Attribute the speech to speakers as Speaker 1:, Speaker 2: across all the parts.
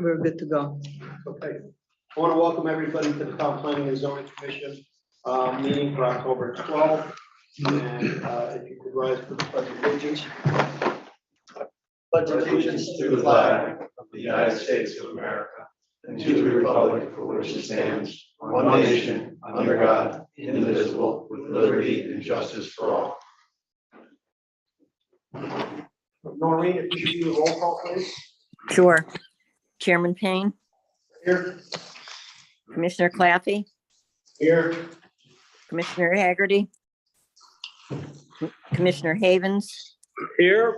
Speaker 1: we're good to go.
Speaker 2: Okay. I want to welcome everybody to the Town Planning and Zoning Commission meeting for October 12th. And if you could rise for the Pledge of Allegiance.
Speaker 3: Pledge allegiance to the flag of the United States of America and to the republic for which it stands, one nation, under God, indivisible, with liberty and justice for all.
Speaker 2: Noreen, if you could do the roll call, please.
Speaker 4: Sure. Chairman Payne,
Speaker 2: Here.
Speaker 4: Commissioner Claffey,
Speaker 2: Here.
Speaker 4: Commissioner Haggerty, Commissioner Havens,
Speaker 2: Here.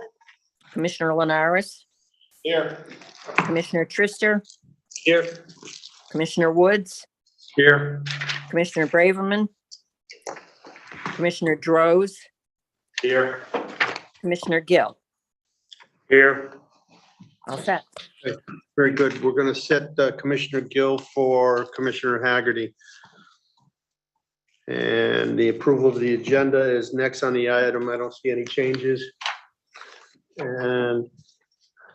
Speaker 4: Commissioner Linares,
Speaker 2: Here.
Speaker 4: Commissioner Trister,
Speaker 2: Here.
Speaker 4: Commissioner Woods,
Speaker 2: Here.
Speaker 4: Commissioner Braverman, Commissioner Droz,
Speaker 2: Here.
Speaker 4: Commissioner Gill.
Speaker 2: Here.
Speaker 4: All set.
Speaker 2: Very good. We're going to set Commissioner Gill for Commissioner Haggerty. And the approval of the agenda is next on the item. I don't see any changes. And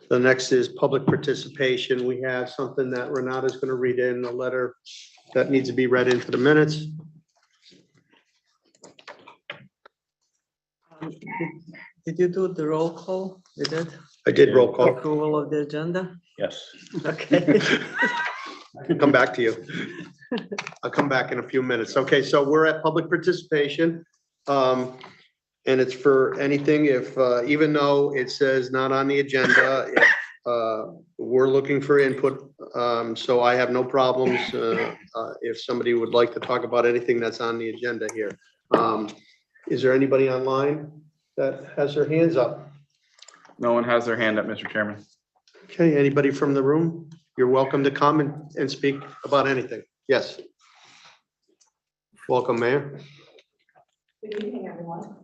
Speaker 2: the next is public participation. We have something that Renata's going to read in, a letter that needs to be read into the minutes.
Speaker 1: Did you do the roll call? You did?
Speaker 2: I did roll call.
Speaker 1: Approval of the agenda?
Speaker 3: Yes.
Speaker 1: Okay.
Speaker 2: I'll come back to you. I'll come back in a few minutes. Okay, so we're at public participation. And it's for anything if, even though it says not on the agenda, if, we're looking for input. So I have no problems if somebody would like to talk about anything that's on the agenda here. Is there anybody online that has their hands up?
Speaker 5: No one has their hand up, Mr. Chairman.
Speaker 2: Okay, anybody from the room? You're welcome to come and speak about anything. Yes. Welcome, Mayor.
Speaker 6: Good evening, everyone.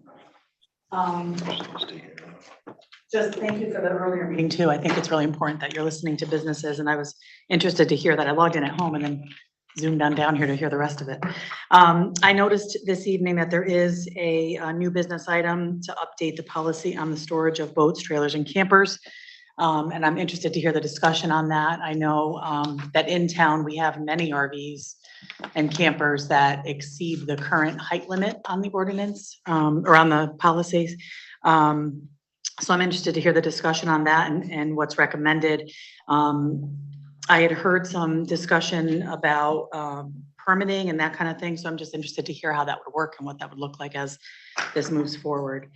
Speaker 6: Just thank you for the earlier meeting too. I think it's really important that you're listening to businesses, and I was interested to hear that. I logged in at home and then zoomed on down here to hear the rest of it. I noticed this evening that there is a new business item to update the policy on the storage of boats, trailers, and campers. And I'm interested to hear the discussion on that. I know that in town we have many RVs and campers that exceed the current height limit on the ordinance or on the policies. So I'm interested to hear the discussion on that and what's recommended. I had heard some discussion about permitting and that kind of thing. So I'm just interested to hear how that would work and what that would look like as this moves forward.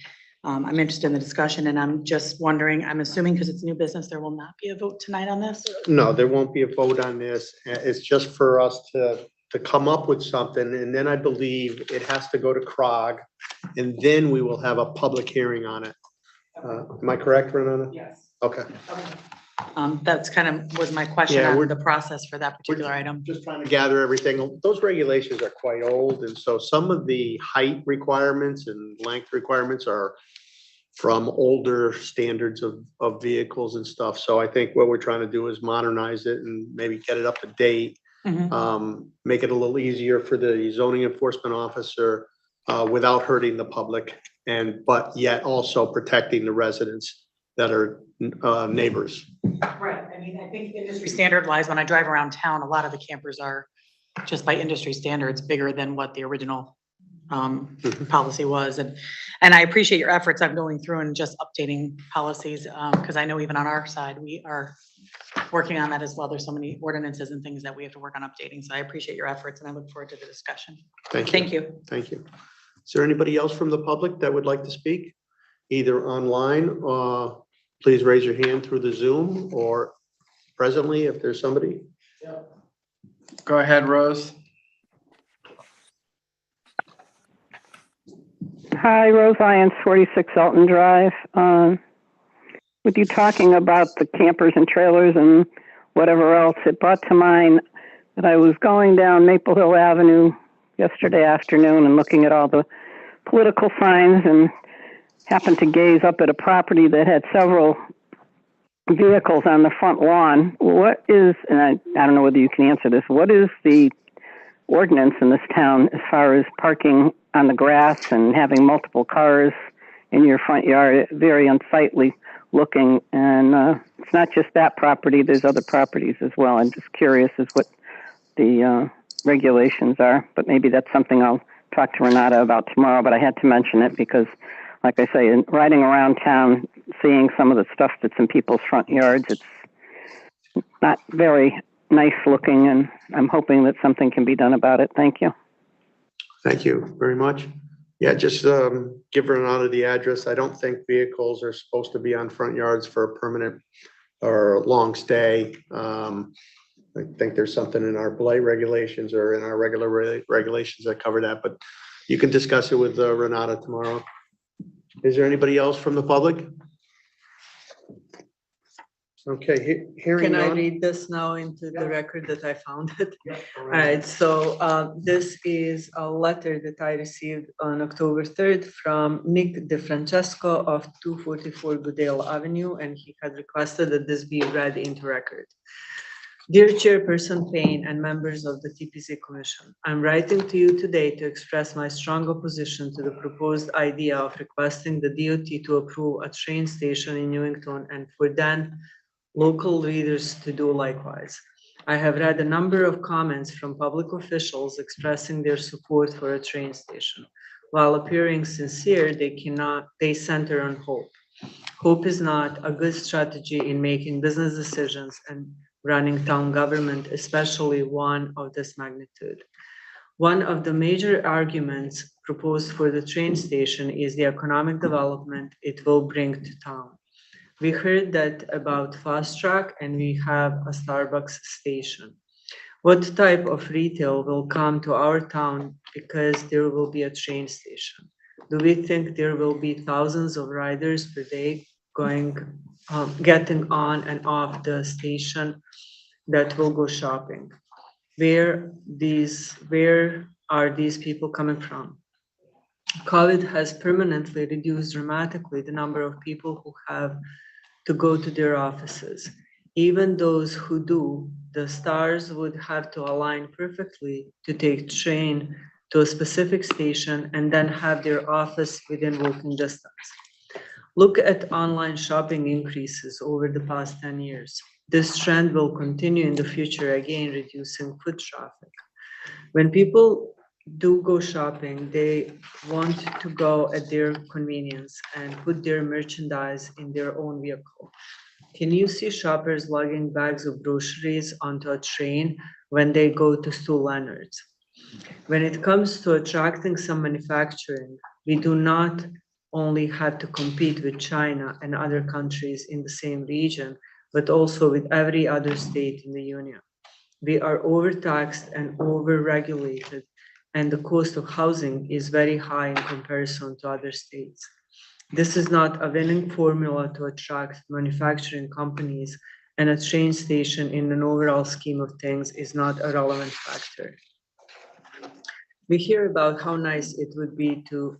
Speaker 6: I'm interested in the discussion, and I'm just wondering, I'm assuming because it's new business, there will not be a vote tonight on this?
Speaker 2: No, there won't be a vote on this. It's just for us to come up with something, and then I believe it has to go to CROG, and then we will have a public hearing on it. Am I correct, Renata?
Speaker 6: Yes.
Speaker 2: Okay.
Speaker 6: That's kind of was my question
Speaker 2: Yeah,
Speaker 6: on the process for that particular item.
Speaker 2: Just trying to gather everything. Those regulations are quite old, and so some of the height requirements and length requirements are from older standards of vehicles and stuff. So I think what we're trying to do is modernize it and maybe get it up to date. Make it a little easier for the zoning enforcement officer without hurting the public, but yet also protecting the residents that are neighbors.
Speaker 6: Right. I mean, I think industry standard wise, when I drive around town, a lot of the campers are just by industry standards bigger than what the original policy was. And I appreciate your efforts. I'm going through and just updating policies because I know even on our side, we are working on that as well. There's so many ordinances and things that we have to work on updating. So I appreciate your efforts and I look forward to the discussion. Thank you.
Speaker 2: Thank you. Is there anybody else from the public that would like to speak? Either online, please raise your hand through the Zoom, or presently if there's somebody.
Speaker 5: Go ahead, Rose.
Speaker 7: Hi, Rose Lyons, 46 Elton Drive. With you talking about the campers and trailers and whatever else, it brought to mind that I was going down Maple Hill Avenue yesterday afternoon and looking at all the political signs and happened to gaze up at a property that had several vehicles on the front lawn. What is, and I don't know whether you can answer this, what is the ordinance in this town as far as parking on the grass and having multiple cars in your front yard? Very unsightly. looking. And it's not just that property, there's other properties as well. I'm just curious as what the regulations are, but maybe that's something I'll talk to Renata about tomorrow, but I had to mention it because, like I say, in riding around town, seeing some of the stuff that's in people's front yards, it's not very nice looking, and I'm hoping that something can be done about it. Thank you.
Speaker 2: Thank you very much. Yeah, just give Renata the address. I don't think vehicles are supposed to be on front yards for a permanent or long stay. I think there's something in our blight regulations or in our regular regulations that cover that, but you can discuss it with Renata tomorrow. Is there anybody else from the public? Okay, hearing
Speaker 1: Can I
Speaker 2: none.
Speaker 1: read this now into the record that I found it? All right, so this is a letter that I received on October 3rd from Nick DeFrancesco of 244 Goodale Avenue, and he had requested that this be read into record. Dear Chairperson Payne and members of the TPC Commission, I'm writing to you today to express my strong opposition to the proposed idea of requesting the DOT to approve a train station in Newington and for then local readers to do likewise. I have read a number of comments from public officials expressing their support for a train station. While appearing sincere, they center on hope. Hope is not a good strategy in making business decisions and running town government, especially one of this magnitude. One of the major arguments proposed for the train station is the economic development it will bring to town. We heard that about Fast Track and we have a Starbucks station. What type of retail will come to our town because there will be a train station? Do we think there will be thousands of riders per day getting on and off the station that will go shopping? Where are these people coming from? COVID has permanently reduced dramatically the number of people who have to go to their offices. Even those who do, the stars would have to align perfectly to take train to a specific station and then have their office within walking distance. Look at online shopping increases over the past 10 years. This trend will continue in the future, again, reducing foot traffic. When people do go shopping, they want to go at their convenience and put their merchandise in their own vehicle. Can you see shoppers lugging bags of groceries onto a train when they go to Stu Leonard's? When it comes to attracting some manufacturing, we do not only have to compete with China and other countries in the same region, but also with every other state in the Union. We are overtaxed and overregulated, and the cost of housing is very high in comparison to other states. This is not a winning formula to attract manufacturing companies, and a train station in an overall scheme of things is not a relevant factor. We hear about how nice it would be to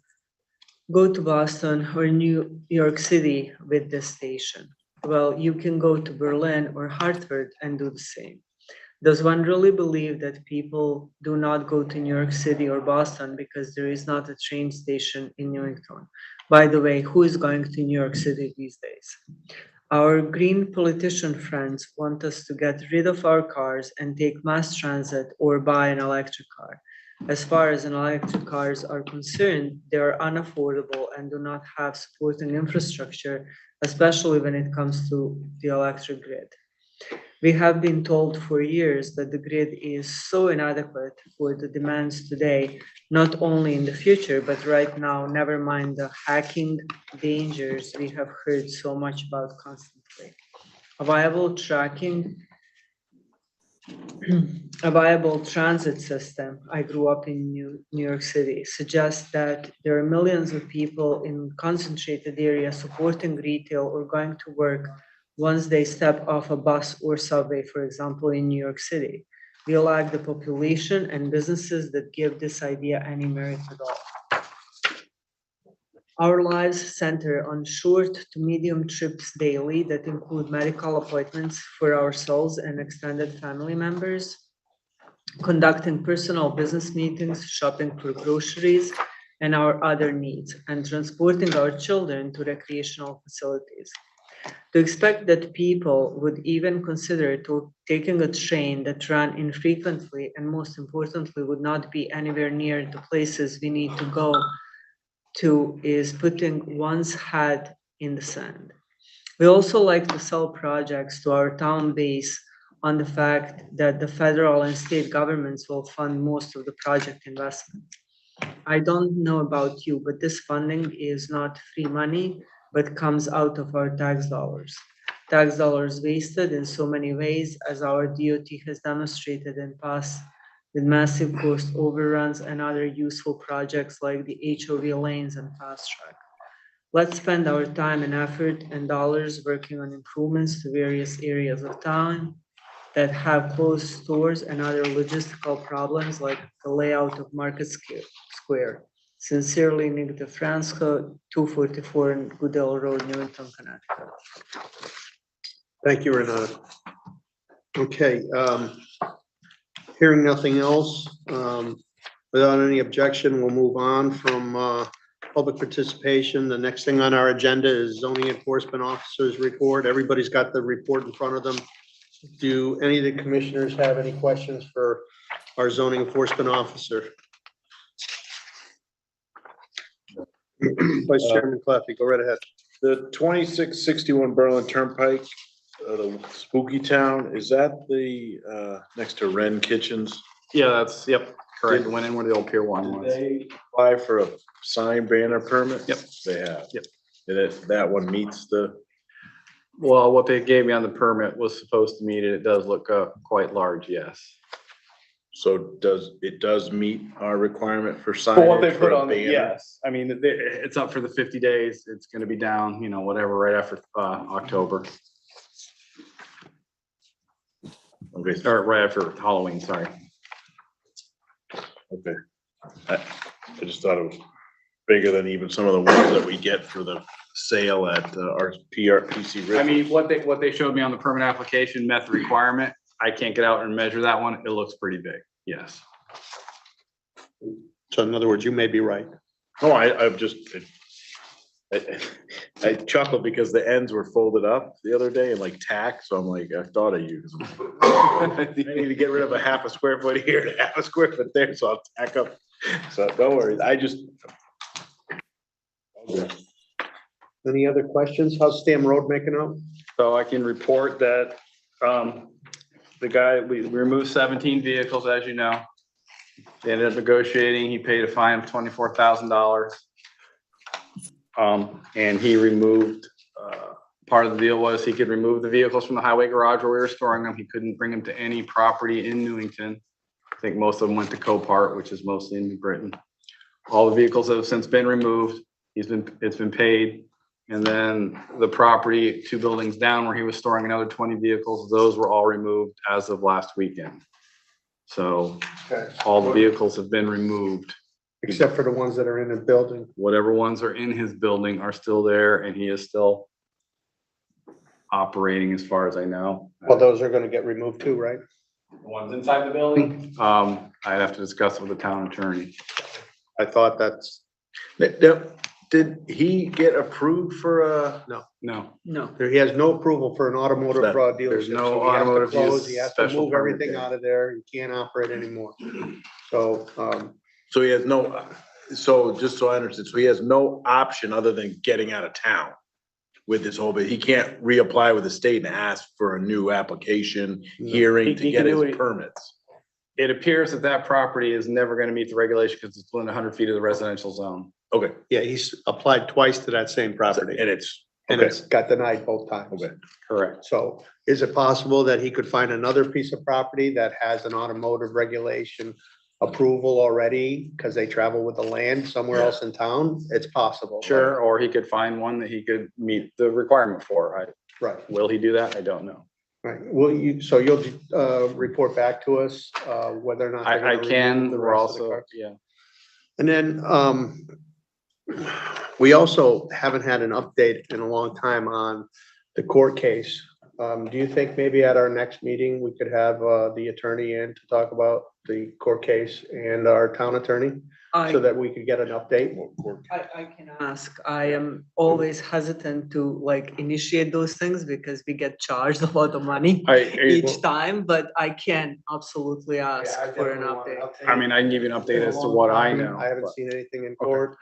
Speaker 1: go to Boston or New York City with this station. Well, you can go to Berlin or Hartford and do the same. Does one really believe that people do not go to New York City or Boston because there is not a train station in Newington? By the way, who is going to New York City these days? Our green politician friends want us to get rid of our cars and take mass transit or buy an electric car. As far as electric cars are concerned, they are unaffordable and do not have supporting infrastructure, especially when it comes to the electric grid. We have been told for years that the grid is so inadequate for the demands today, not only in the future, but right now, never mind the hacking dangers we have heard so much about constantly. A viable transit system, I grew up in New York City, suggests that there are millions of people in concentrated areas supporting retail or going to work once they step off a bus or subway, for example, in New York City. We lack the population and businesses that give this idea any merit at all. Our lives center on short to medium trips daily that include medical appointments for ourselves and extended family members, conducting personal business meetings, shopping for groceries, and our other needs, and transporting our children to recreational facilities. To expect that people would even consider taking a train that ran infrequently and most importantly would not be anywhere near the places we need to go to is putting one's head in the sand. We also like to sell projects to our town base on the fact that the federal and state governments will fund most of the project investment. I don't know about you, but this funding is not free money, but comes out of our tax dollars. Tax dollars wasted in so many ways, as our DOT has demonstrated in past with massive cost overruns and other useful projects like the HOV lanes and fast track. Let's spend our time and effort and dollars working on improvements to various areas of town that have closed stores and other logistical problems like the layout of Market Square. Sincerely, Nick DeFranco, 244 Goodell Road, Newington, Connecticut.
Speaker 2: Thank you, Renata. Okay, hearing nothing else, without any objection, we'll move on from public participation. The next thing on our agenda is zoning enforcement officers report. Everybody's got the report in front of them. Do any of the commissioners have any questions for our zoning enforcement officer? Vice Chairman Claffey, go right ahead.
Speaker 8: The 2661 Berlin Turnpike, the Spooky Town, is that the next to Wren Kitchens?
Speaker 5: Yeah, that's, yep, correct. Went in where the old Pier 1
Speaker 8: Did
Speaker 5: was.
Speaker 8: they apply for a sign banner permit?
Speaker 5: Yep.
Speaker 8: They have.
Speaker 5: Yep.
Speaker 8: And that one meets the,
Speaker 5: Well, what they gave me on the permit was supposed to meet it. It does look quite large, yes.
Speaker 8: so it does meet our requirement for
Speaker 5: For what they
Speaker 8: signage
Speaker 5: put
Speaker 8: for a
Speaker 5: on,
Speaker 8: banner?
Speaker 5: yes. I mean, it's up for the 50 days. It's gonna be down, whatever, right after October,
Speaker 8: Okay,
Speaker 5: or right after Halloween, sorry.
Speaker 8: okay. I just thought it was bigger than even some of the ones that we get for the sale at our PC.
Speaker 5: I mean, what they showed me on the permit application met the requirement. I can't get out and measure that one. It looks pretty big, yes.
Speaker 2: So in other words, you may be right.
Speaker 8: No, I'm just, I chuckled because the ends were folded up the other day and like tack, so I'm like, I thought of you. I need to get rid of a half a square foot here and half a square foot there, so I'll tack up. So don't worry,
Speaker 2: Any other questions? How's Stam Road making out?
Speaker 5: So I can report that we removed 17 vehicles, as you know. They ended up negotiating. He paid a fine of $24,000. And he removed, part of the deal was he could remove the vehicles from the highway garage where we were storing them. He couldn't bring them to any property in Newington. I think most of them went to Copart, which is mostly in New Britain. All the vehicles have since been removed. It's been paid. And then the property 2 buildings down where he was storing another 20 vehicles, those were all removed as of last weekend. So all the vehicles have been removed.
Speaker 2: Except for the ones that are in the building.
Speaker 5: Whatever ones are in his building are still there and he is still operating as far as I know.
Speaker 2: Well, those are gonna get removed too, right?
Speaker 5: The ones inside the building, I'd have to discuss with the town attorney.
Speaker 2: I thought that's,
Speaker 8: did he get approved for
Speaker 5: No,
Speaker 1: No.
Speaker 2: he has no approval for an automotive dealership.
Speaker 5: There's no
Speaker 2: so he has to
Speaker 5: automotive
Speaker 2: close,
Speaker 5: use
Speaker 2: He has to
Speaker 5: special
Speaker 2: move
Speaker 5: permit
Speaker 2: everything
Speaker 5: there.
Speaker 2: out of there. He can't operate anymore. So,
Speaker 8: so he has no, so just so I understand, so he has no option other than getting out of town with this whole bit. He can't reapply with the state and ask for a new application, hearing
Speaker 5: He
Speaker 8: to
Speaker 5: can
Speaker 8: get
Speaker 5: do
Speaker 8: his
Speaker 5: it.
Speaker 8: permits.
Speaker 5: it appears that property is never going to meet the regulation because it's within 100 feet of the residential zone.
Speaker 8: Okay,
Speaker 2: yeah, he's applied twice to that same property
Speaker 8: and it's,
Speaker 2: and
Speaker 8: okay,
Speaker 2: it's got denied both times.
Speaker 8: okay.
Speaker 5: Correct.
Speaker 2: So is it possible that he could find another piece of property that has an automotive regulation approval already because they travel with the land somewhere else in town? It's possible.
Speaker 5: Sure, or he could find one that he could meet the requirement for.
Speaker 2: Right,
Speaker 5: Will he do that? I don't know.
Speaker 2: right. Will you, so you'll report back to us whether or not. they're
Speaker 5: I
Speaker 2: gonna
Speaker 5: can,
Speaker 2: remove the
Speaker 5: we're
Speaker 2: rest of the
Speaker 5: also,
Speaker 2: cars?
Speaker 5: yeah.
Speaker 2: And then we also haven't had an update in a long time on the court case Do you think maybe at our next meeting, we could have the attorney in to talk about the court case and our town attorney? So
Speaker 1: I,
Speaker 2: that we could get an update?
Speaker 1: I can ask. I am always hesitant to like initiate those things because we get charged a lot of money each time, but I can absolutely ask for an update.
Speaker 5: I mean, I can give you an update as to what I know.
Speaker 2: I haven't
Speaker 5: but-
Speaker 2: seen anything in court.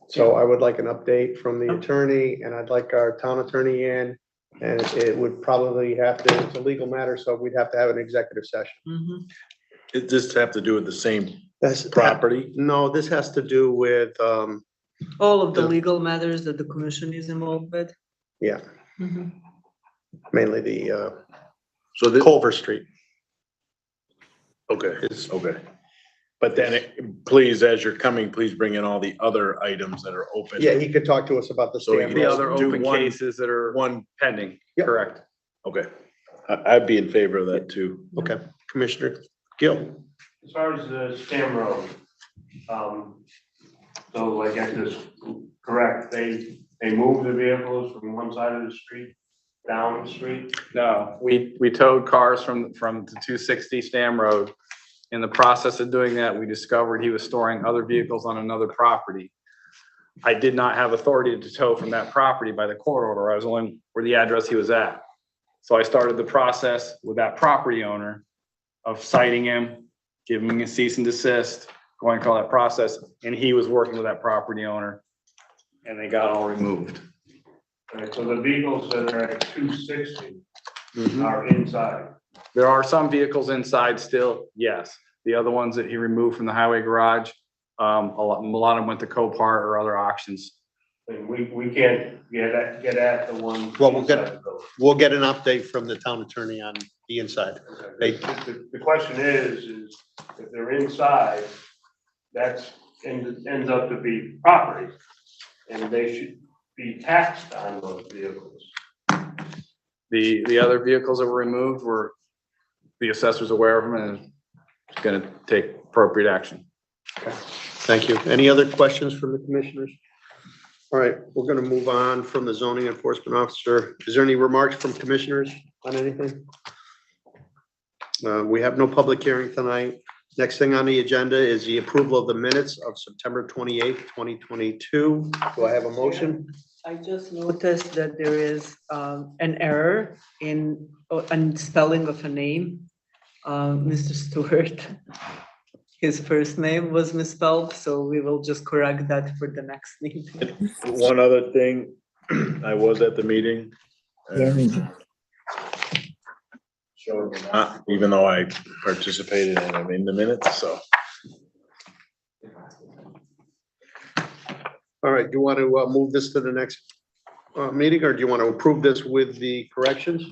Speaker 2: So I would like an update from the attorney, and I'd like our town attorney in. And it would probably have to, it's a legal matter, so we'd have to have an executive session.
Speaker 1: Mhm.
Speaker 8: Does this have to do with the same
Speaker 2: That's
Speaker 8: property?
Speaker 2: No, this has to do with,
Speaker 1: All of the
Speaker 2: The-
Speaker 1: legal matters that the commission is involved with.
Speaker 2: yeah,
Speaker 1: Mhm.
Speaker 2: mainly the
Speaker 8: So this,
Speaker 2: Culver Street.
Speaker 8: okay, okay. But then please, as you're coming, please bring in all the other items that are open.
Speaker 2: Yeah, he could talk to us about the
Speaker 8: So he
Speaker 2: stamp.
Speaker 5: The
Speaker 8: Yes,
Speaker 5: other
Speaker 8: do
Speaker 5: open
Speaker 8: one-
Speaker 5: cases that are
Speaker 8: One,
Speaker 5: pending,
Speaker 2: Yep.
Speaker 5: correct?
Speaker 8: okay. I'd be in favor of that too.
Speaker 2: Okay, Commissioner Gill.
Speaker 3: As far as the Stam Road, so I get this correct, they moved the vehicles from one side of the street down the street?
Speaker 5: No, we towed cars from the 260 Stam Road. In the process of doing that, we discovered he was storing other vehicles on another property. I did not have authority to tow from that property by the court order. I was only where the address he was at. So I started the process with that property owner of citing him, giving him a cease and desist, going through all that process, and he was working with that property owner, and they got all removed.
Speaker 3: Right, so the vehicles that are at 260
Speaker 5: Mhm.
Speaker 3: are inside.
Speaker 5: There are some vehicles inside still, yes. The other ones that he removed from the highway garage, a lot of them went to Copart or other auctions.
Speaker 3: And we can't get at the one.
Speaker 2: Well, we'll get-
Speaker 3: inside the building.
Speaker 2: We'll get an update from the town attorney on the inside.
Speaker 3: Okay. The question is if they're inside, that's ends up to be property. And they should be taxed on those vehicles.
Speaker 5: The other vehicles that were removed were, the assessor's aware of them and is gonna take appropriate action.
Speaker 2: Thank you. Any other questions from the commissioners? All right, we're gonna move on from the zoning enforcement officer. Is there any remarks from commissioners on anything? We have no public hearing tonight. Next thing on the agenda is the approval of the minutes of September 28th, 2022. Do I have a motion?
Speaker 1: I just noticed that there is an error in spelling of a name. Mr. Stewart, his first name was misspelled, so we will just correct that for the next meeting.
Speaker 8: One other thing, I was at the meeting. Even though I participated in them in the minutes, so.
Speaker 2: All right, do you want to move this to the next meeting, or do you want to approve this with the corrections?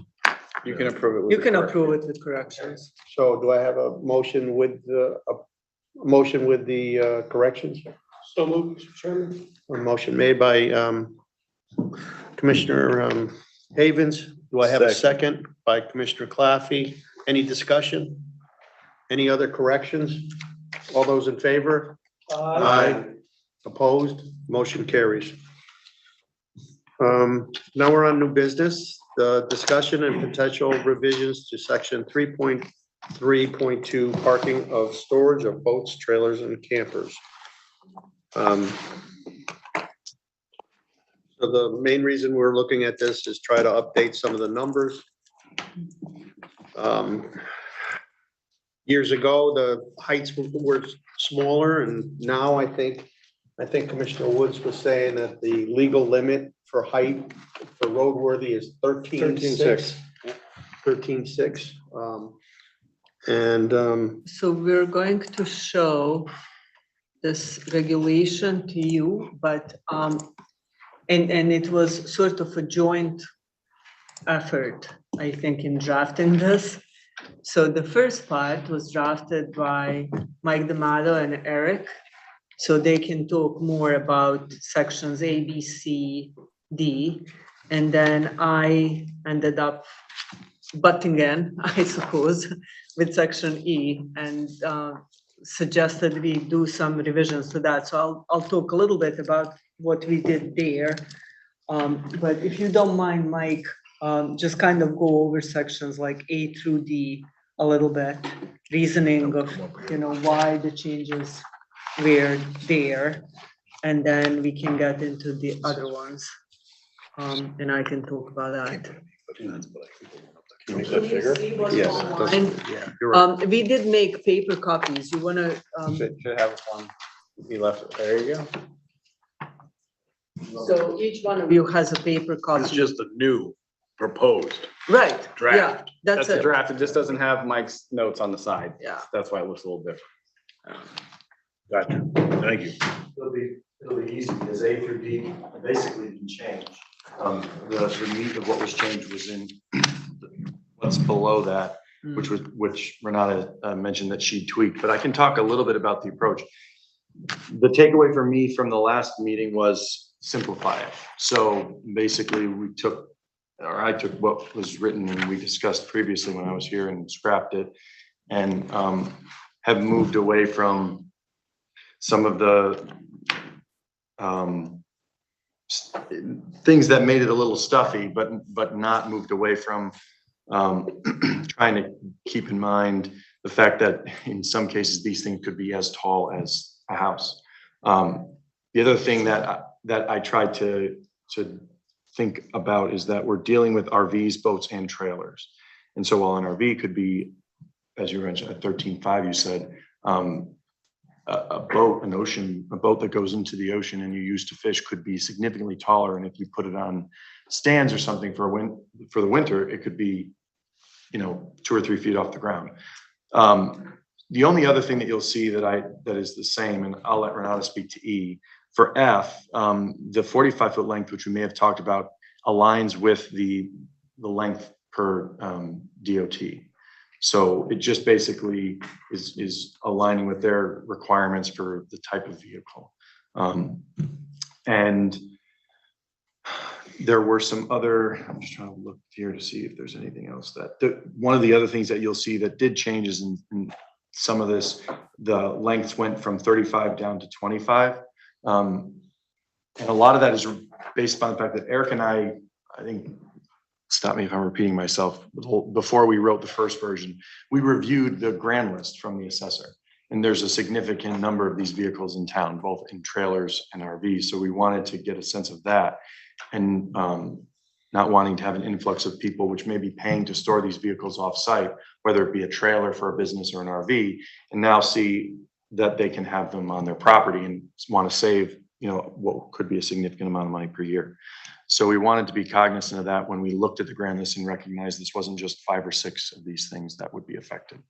Speaker 5: You can approve it. with
Speaker 1: You
Speaker 5: the
Speaker 1: can
Speaker 5: correction.
Speaker 1: approve it with corrections.
Speaker 2: So do I have a motion with the corrections?
Speaker 3: So moved, Mr. Chairman.
Speaker 2: A motion made by Commissioner Havens. Do I have a second by Commissioner Claffey? Any discussion? Any other corrections? All those in favor? Aye. Opposed? Motion carries. Now we're on new business, the discussion and potential revisions to section 3.3.2 parking of storage of boats, trailers, and campers. So the main reason we're looking at this is try to update some of the numbers. Years ago, the heights were smaller, and now I think Commissioner Woods was saying that the legal limit for height for roadworthy is 13.6. 13.6.
Speaker 1: So we're going to show this regulation to you, but, and it was sort of a joint effort, I think, in drafting this. So the first part was drafted by Mike D'Amato and Eric, so they can talk more about sections A, B, C, D. And then I ended up butting in, I suppose, with section E and suggested we do some revisions to that. So I'll talk a little bit about what we did there. But if you don't mind, Mike, just kind of go over sections like A through D a little bit, reasoning of, why the changes were there. And then we can get into the other ones. And I can talk about that.
Speaker 2: Can you make that bigger?
Speaker 1: See what's
Speaker 2: Yes,
Speaker 1: online?
Speaker 2: yeah, you're right.
Speaker 1: We did make paper copies. You wanna,
Speaker 5: Should have one. He left it. There you go.
Speaker 1: so each one of you has a paper
Speaker 8: It's
Speaker 1: copy.
Speaker 8: just the new proposed
Speaker 1: Right, yeah,
Speaker 8: draft.
Speaker 1: that's
Speaker 5: That's a
Speaker 1: it.
Speaker 5: draft. It just doesn't have Mike's notes on the side.
Speaker 1: Yeah.
Speaker 5: That's why it looks a little different.
Speaker 8: Gotcha. Thank you.
Speaker 3: It'll be easy because A through D basically didn't change. The meat of what was changed was in what's below that, which Renata mentioned that she tweaked, but I can talk a little bit about the approach. The takeaway for me from the last meeting was simplify it. So basically I took what was written and we discussed previously when I was here and scrapped it and have moved away from some of the things that made it a little stuffy, but not moved away from trying to keep in mind the fact that in some cases, these things could be as tall as a house. The other thing that I tried to think about is that we're dealing with RVs, boats, and trailers. And so while an RV could be, as you mentioned, at 13.5, you said, a boat that goes into the ocean and you use to fish could be significantly taller. And if you put it on stands or something for the winter, it could be, 2 or 3 feet off the ground. The only other thing that you'll see that is the same, and I'll let Renata speak to E, for F, the 45-foot length, which we may have talked about, aligns with the length per DOT. So it just basically is aligning with their requirements for the type of vehicle. And there were some other, I'm just trying to look here to see if there's anything else one of the other things that you'll see that did change is in some of this, the lengths went from 35 down to 25. And a lot of that is based upon the fact that Eric and I think, stop me if I'm repeating myself, before we wrote the first version, we reviewed the grand list from the assessor. And there's a significant number of these vehicles in town, both in trailers and RVs. So we wanted to get a sense of that and not wanting to have an influx of people which may be paying to store these vehicles off-site, whether it be a trailer for a business or an RV, and now see that they can have them on their property and want to save, what could be a significant amount of money per year. So we wanted to be cognizant of that when we looked at the grand list and recognized this wasn't just 5 or 6 of these things that would be affected.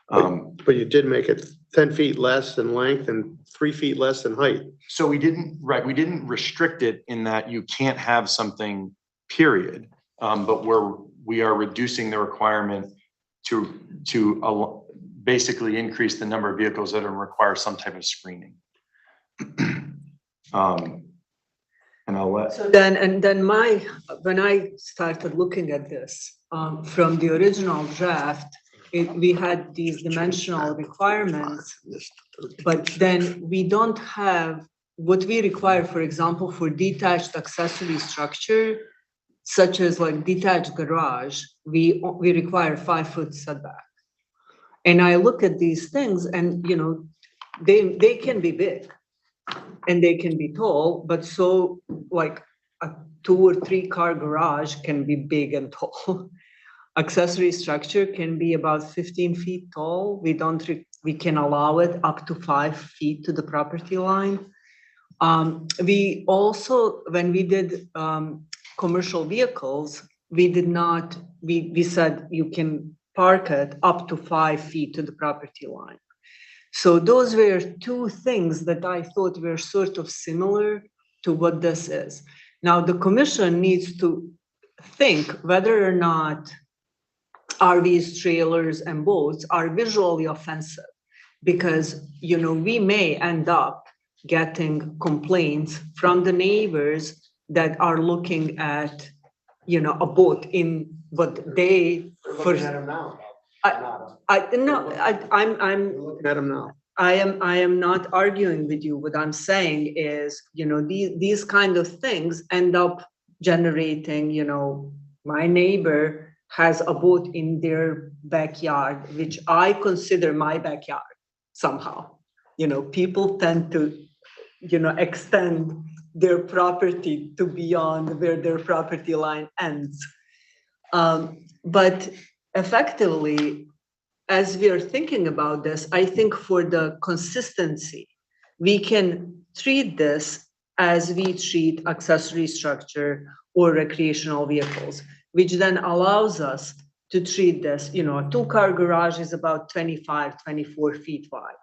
Speaker 2: But you did make it 10 feet less in length and 3 feet less in height.
Speaker 3: So we didn't restrict it in that you can't have something, period. But we are reducing the requirement to basically increase the number of vehicles that require some type of screening. And I'll let.
Speaker 1: So then when I started looking at this, from the original draft, we had these dimensional requirements, but then we don't have what we require, for example, for detached accessory structure, such as like detached garage, we require 5-foot setback. And I look at these things and, they can be big and they can be tall, but so like a 2 or 3 car garage can be big and tall. Accessory structure can be about 15 feet tall. We can allow it up to 5 feet to the property line. We also, when we did commercial vehicles, we said you can park it up to 5 feet to the property line. So those were 2 things that I thought were sort of similar to what this is. Now the commission needs to think whether or not RVs, trailers, and boats are visually offensive, because, we may end up getting complaints from the neighbors that are looking at, a boat in what they.
Speaker 2: We're looking at them now.
Speaker 1: I'm
Speaker 2: Looking at them now.
Speaker 1: I am not arguing with you. What I'm saying is, these kind of things end up generating, My neighbor has a boat in their backyard, which I consider my backyard somehow. People tend to, extend their property to beyond where their property line ends. But effectively, as we are thinking about this, I think for the consistency, we can treat this as we treat accessory structure or recreational vehicles, which then allows us to treat this, a two-car garage is about 25, 24 feet wide.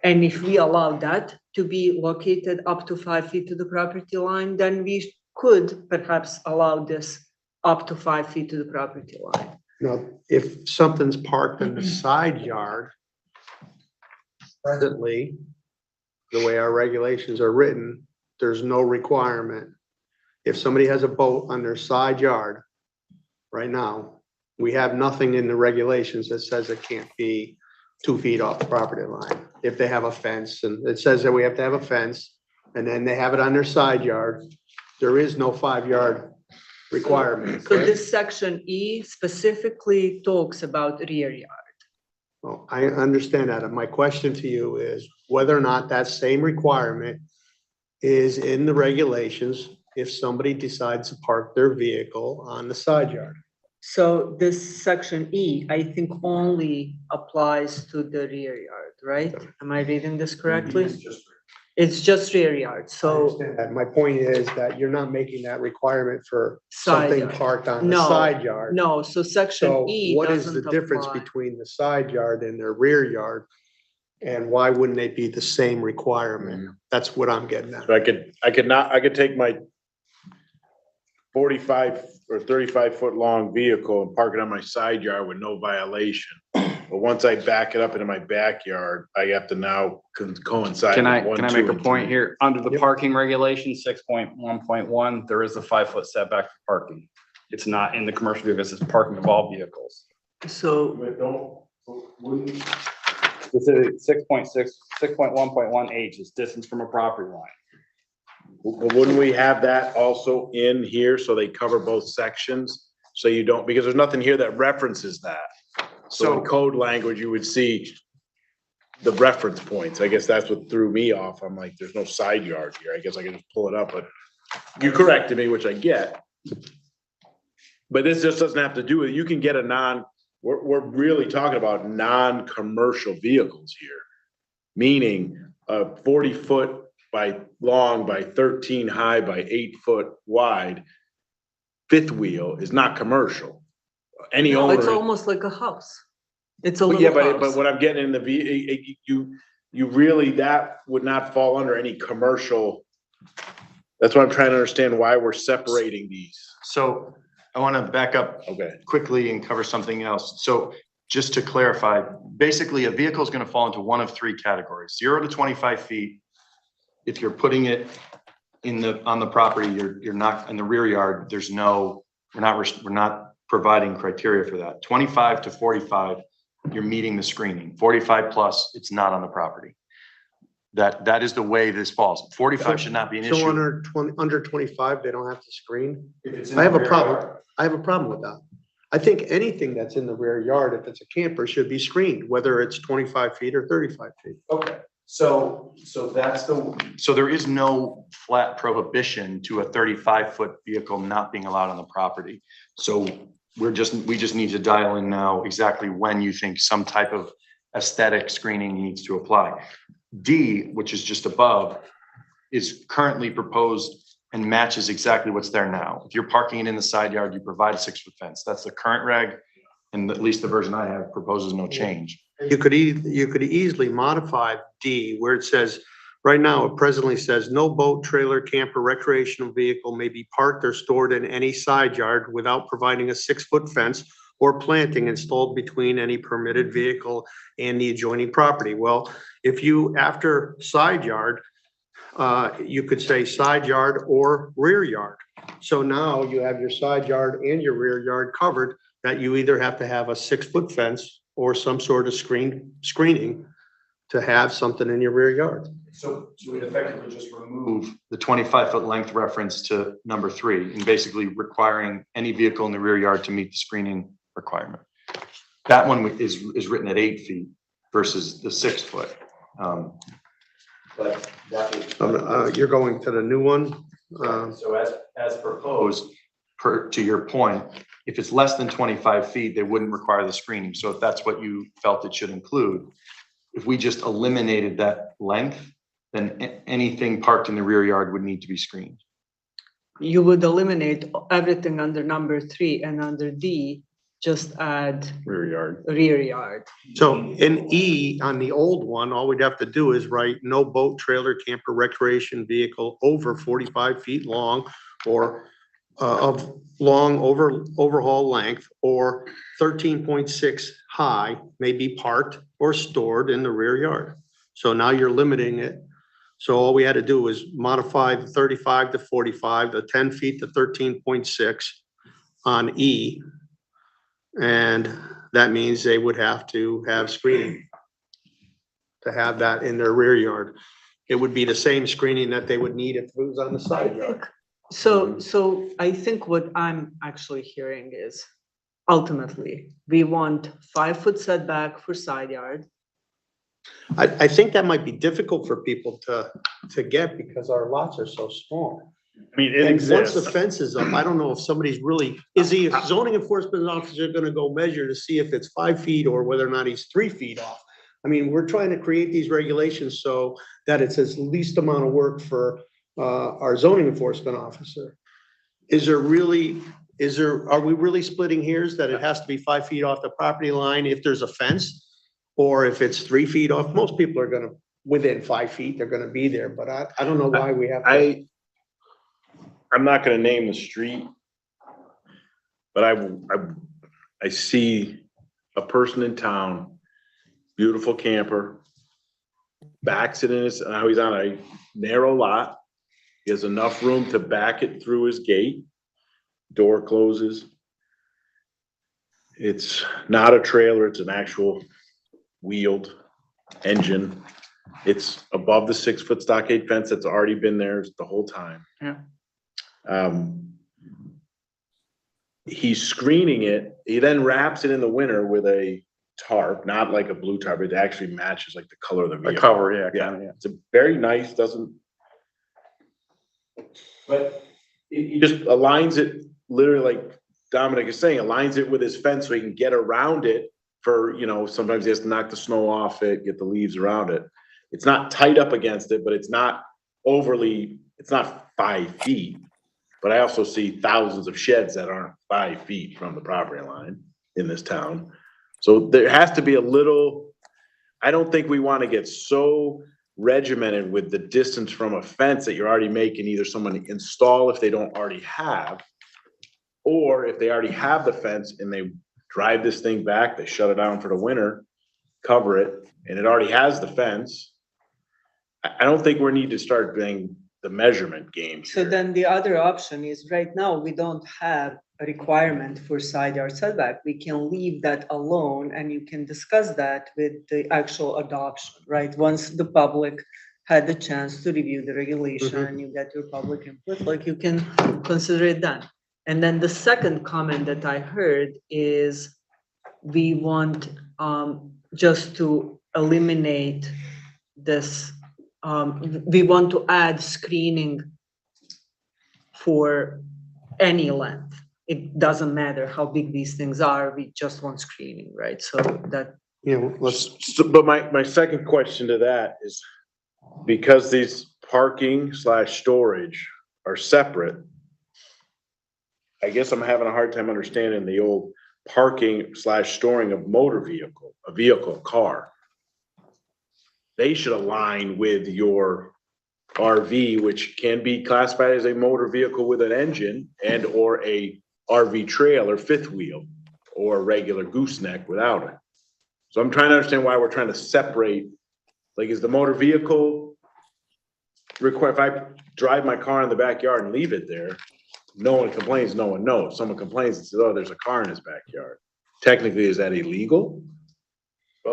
Speaker 1: And if we allow that to be located up to 5 feet to the property line, then we could perhaps allow this up to 5 feet to the property line.
Speaker 2: Now, if something's parked in the side yard, presently, the way our regulations are written, there's no requirement. If somebody has a boat on their side yard, right now, we have nothing in the regulations that says it can't be 2 feet off the property line. If they have a fence, and it says that we have to have a fence, and then they have it on their side yard, there is no 5-yard requirement.
Speaker 1: So this section E specifically talks about rear yard.
Speaker 2: Well, I understand that. And my question to you is whether or not that same requirement is in the regulations if somebody decides to park their vehicle on the side yard.
Speaker 1: So this section E, I think only applies to the rear yard, right? Am I reading this correctly? It's just rear yard,
Speaker 2: I
Speaker 1: so
Speaker 2: understand that. My point is that you're not making that requirement for
Speaker 1: Side
Speaker 2: something
Speaker 1: yard.
Speaker 2: parked on the
Speaker 1: No,
Speaker 2: side yard.
Speaker 1: no, so section
Speaker 2: So
Speaker 1: E
Speaker 2: what is the
Speaker 1: doesn't
Speaker 2: difference
Speaker 1: apply.
Speaker 2: between the side yard and their rear yard? And why wouldn't they be the same requirement? That's what I'm getting at.
Speaker 8: So I could take my 45 or 35-foot long vehicle and park it on my side yard with no violation. But once I back it up into my backyard, I have to now coincide.
Speaker 5: Can I
Speaker 8: with 1,
Speaker 5: make
Speaker 8: 2,
Speaker 5: a
Speaker 8: and
Speaker 5: point
Speaker 8: 3.
Speaker 5: here? Under the
Speaker 2: Yep.
Speaker 5: parking regulation, 6.1.1, there is a 5-foot setback for parking. It's not in the commercial vehicles, it's parking of all vehicles.
Speaker 1: So,
Speaker 3: But wouldn't,
Speaker 5: Specific 6.1.1H is distance from a property line.
Speaker 8: But wouldn't we have that also in here so they cover both sections? So you don't, because there's nothing here that references that. So in code language, you would see the reference points. I guess that's what threw me off. I'm like, there's no side yard here. I guess I can just pull it up, but you corrected me, which I get. But this just doesn't have to do with, you can get we're really talking about non-commercial vehicles here. Meaning a 40-foot by long by 13 high by 8-foot wide fifth wheel is not commercial. Any
Speaker 1: no,
Speaker 8: owner.
Speaker 1: it's almost like a house. It's a
Speaker 8: But
Speaker 1: little
Speaker 8: yeah,
Speaker 1: house.
Speaker 8: but what I'm getting in the you really, that would not fall under any commercial. That's what I'm trying to understand why we're separating these.
Speaker 9: So I want to back up
Speaker 8: Okay.
Speaker 9: quickly and cover something else. So just to clarify, basically a vehicle is going to fall into one of 3 categories, 0 to 25 feet. If you're putting it on the property, you're not in the rear yard. We're not providing criteria for that. 25 to 45, you're meeting the screening. 45 plus, it's not on the property. That is the way this falls. 45 should not be an
Speaker 2: So
Speaker 9: issue.
Speaker 2: under 25, they don't have to screen?
Speaker 3: if it's in
Speaker 2: I have
Speaker 3: the
Speaker 2: a
Speaker 3: rear
Speaker 2: problem.
Speaker 3: yard,
Speaker 2: I have a problem with that. I think anything that's in the rear yard, if it's a camper, should be screened, whether it's 25 feet or 35 feet.
Speaker 3: Okay, so that's
Speaker 9: So there is no flat prohibition to a 35-foot vehicle not being allowed on the property. So we just need to dial in now exactly when you think some type of aesthetic screening needs to apply. D, which is just above, is currently proposed and matches exactly what's there now. If you're parking it in the side yard, you provide a 6-foot fence. That's the current reg, and at least the version I have proposes no change.
Speaker 2: You could easily modify D where it says, right now, it presently says, no boat, trailer, camper, recreational vehicle may be parked or stored in any side yard without providing a 6-foot fence or planting installed between any permitted vehicle and the adjoining property. Well, if you, after side yard, you could say side yard or rear yard. So now you have your side yard and your rear yard covered, that you either have to have a 6-foot fence or some sort of screening to have something in your rear yard.
Speaker 9: So we'd effectively just remove the 25-foot length reference to number 3 and basically requiring any vehicle in the rear yard to meet the screening requirement. That one is written at 8 feet versus the 6 foot. But that would.
Speaker 2: You're going to the new one?
Speaker 9: So as proposed, to your point, if it's less than 25 feet, they wouldn't require the screening. So if that's what you felt it should include, if we just eliminated that length, then anything parked in the rear yard would need to be screened.
Speaker 1: You would eliminate everything under number 3, and under D, just add
Speaker 5: Rear yard.
Speaker 1: rear yard.
Speaker 2: So in E, on the old one, all we'd have to do is write no boat, trailer, camper, recreation vehicle over 45 feet long or of long overhaul length or 13.6 high may be parked or stored in the rear yard. So now you're limiting it. So all we had to do was modify the 35 to 45, the 10 feet to 13.6 on E. And that means they would have to have screening to have that in their rear yard. It would be the same screening that they would need if it was on the side yard.
Speaker 1: So I think what I'm actually hearing is ultimately, we want 5-foot setback for side yard.
Speaker 2: I think that might be difficult for people to get because our lots are so small.
Speaker 8: I mean, it
Speaker 2: And once the
Speaker 8: exists.
Speaker 2: fence is up, I don't know if somebody's really, is the zoning enforcement officer gonna go measure to see if it's 5 feet or whether or not he's 3 feet off? I mean, we're trying to create these regulations so that it's as least amount of work for our zoning enforcement officer. Are we really splitting hairs that it has to be 5 feet off the property line if there's a fence? Or if it's 3 feet off? Most people are gonna, within 5 feet, they're gonna be there, but I don't know why we have. to-
Speaker 8: I'm not gonna name the street, but I see a person in town, beautiful camper, backs it in his, now he's on a narrow lot. He has enough room to back it through his gate, door closes. It's not a trailer, it's an actual wheeled engine. It's above the 6-foot stockade fence that's already been there the whole time.
Speaker 1: Yeah.
Speaker 8: He's screening it. He then wraps it in the winter with a tarp, not like a blue tarp. It actually matches like the color of the
Speaker 5: The
Speaker 8: vehicle.
Speaker 5: cover, yeah,
Speaker 8: Yeah,
Speaker 5: kinda, yeah.
Speaker 8: it's a very nice, but he just aligns it literally like Dominic is saying, aligns it with his fence so he can get around it for, sometimes he has to knock the snow off it, get the leaves around it. It's not tight up against it, but it's not it's not 5 feet. But I also see thousands of sheds that aren't 5 feet from the property line in this town. So there has to be a little, I don't think we want to get so regimented with the distance from a fence that you're already making either someone install if they don't already have, or if they already have the fence and they drive this thing back, they shut it down for the winter, cover it, and it already has the fence. I don't think we need to start doing the measurement game.
Speaker 1: So
Speaker 8: here.
Speaker 1: then the other option is, right now, we don't have a requirement for side yard setback. We can leave that alone, and you can discuss that with the actual adoption, right? Once the public had the chance to review the regulation, you get your public input, like you can consider it done. And then the second comment that I heard is we want just to eliminate this, we want to add screening for any length. It doesn't matter how big these things are, we just want screening, right? So that,
Speaker 8: But my second question to that is, because these parking / storage are separate, I guess I'm having a hard time understanding the old parking / storing of motor vehicle, a car. They should align with your RV, which can be classified as a motor vehicle with an engine and or a RV trailer, fifth wheel, or a regular gooseneck without it. So I'm trying to understand why we're trying to separate, like, is the motor vehicle require, if I drive my car in the backyard and leave it there, no one complains, no one knows. Someone complains and says, oh, there's a car in his backyard. Technically, is that illegal?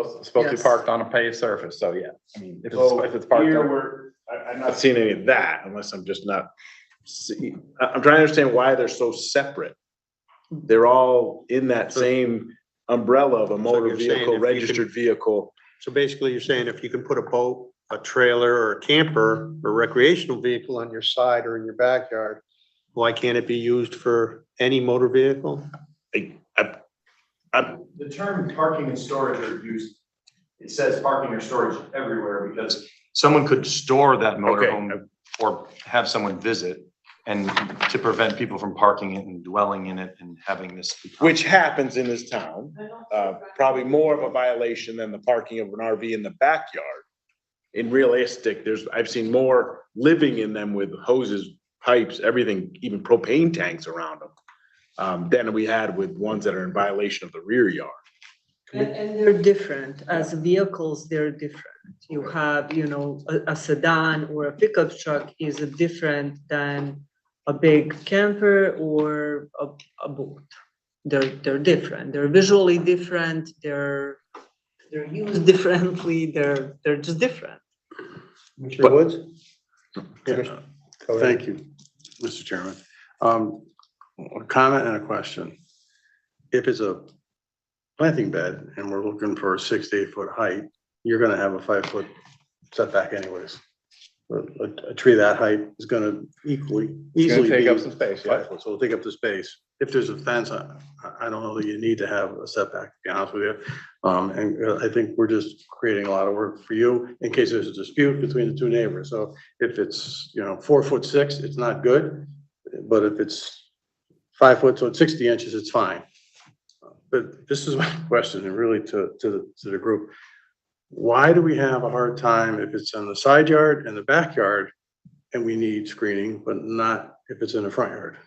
Speaker 5: Supposed to be
Speaker 1: Yes.
Speaker 5: parked on a paved surface, so yeah, I mean,
Speaker 8: So
Speaker 5: if it's parked.
Speaker 8: here
Speaker 5: on-
Speaker 8: I'm not seeing any of that unless I'm just not I'm trying to understand why they're so separate. They're all in that same umbrella of a motor
Speaker 2: you're saying
Speaker 8: vehicle,
Speaker 2: if you can-
Speaker 8: registered vehicle.
Speaker 2: So basically, you're saying if you can put a boat, a trailer, or a camper, or recreational vehicle on your side or in your backyard, why can't it be used for any motor vehicle?
Speaker 9: The term parking and storage are used, it says parking or storage everywhere because someone could store that motorhome or have someone visit and to prevent people from parking it and dwelling in it and having this.
Speaker 8: Which happens in this town, probably more of a violation than the parking of an RV in the backyard. In realistic, I've seen more living in them with hoses, pipes, everything, even propane tanks around them, than we had with ones that are in violation of the rear yard.
Speaker 1: And they're different. As vehicles, they're different. You have, a sedan or a pickup truck is different than a big camper or a boat. They're different. They're visually different. They're used differently. They're just different.
Speaker 2: Mr. Woods?
Speaker 10: Thank you, Mr. Chairman. A comment and a question. If it's a planting bed and we're looking for a 6 to 8 foot height, you're gonna have a 5 foot setback anyways. A tree that height is gonna easily
Speaker 5: take
Speaker 10: be
Speaker 5: up some space, yeah.
Speaker 10: 5 foot, so it'll take up the space. If there's a fence, I don't know that you need to have a setback, to be honest with you. And I think we're just creating a lot of work for you in case there's a dispute between the two neighbors. So if it's, 4'6", it's not good, but if it's 5 foot, so it's 60 inches, it's fine. But this is my question, and really to the group. Why do we have a hard time if it's in the side yard and the backyard and we need screening, but not if it's in the front yard?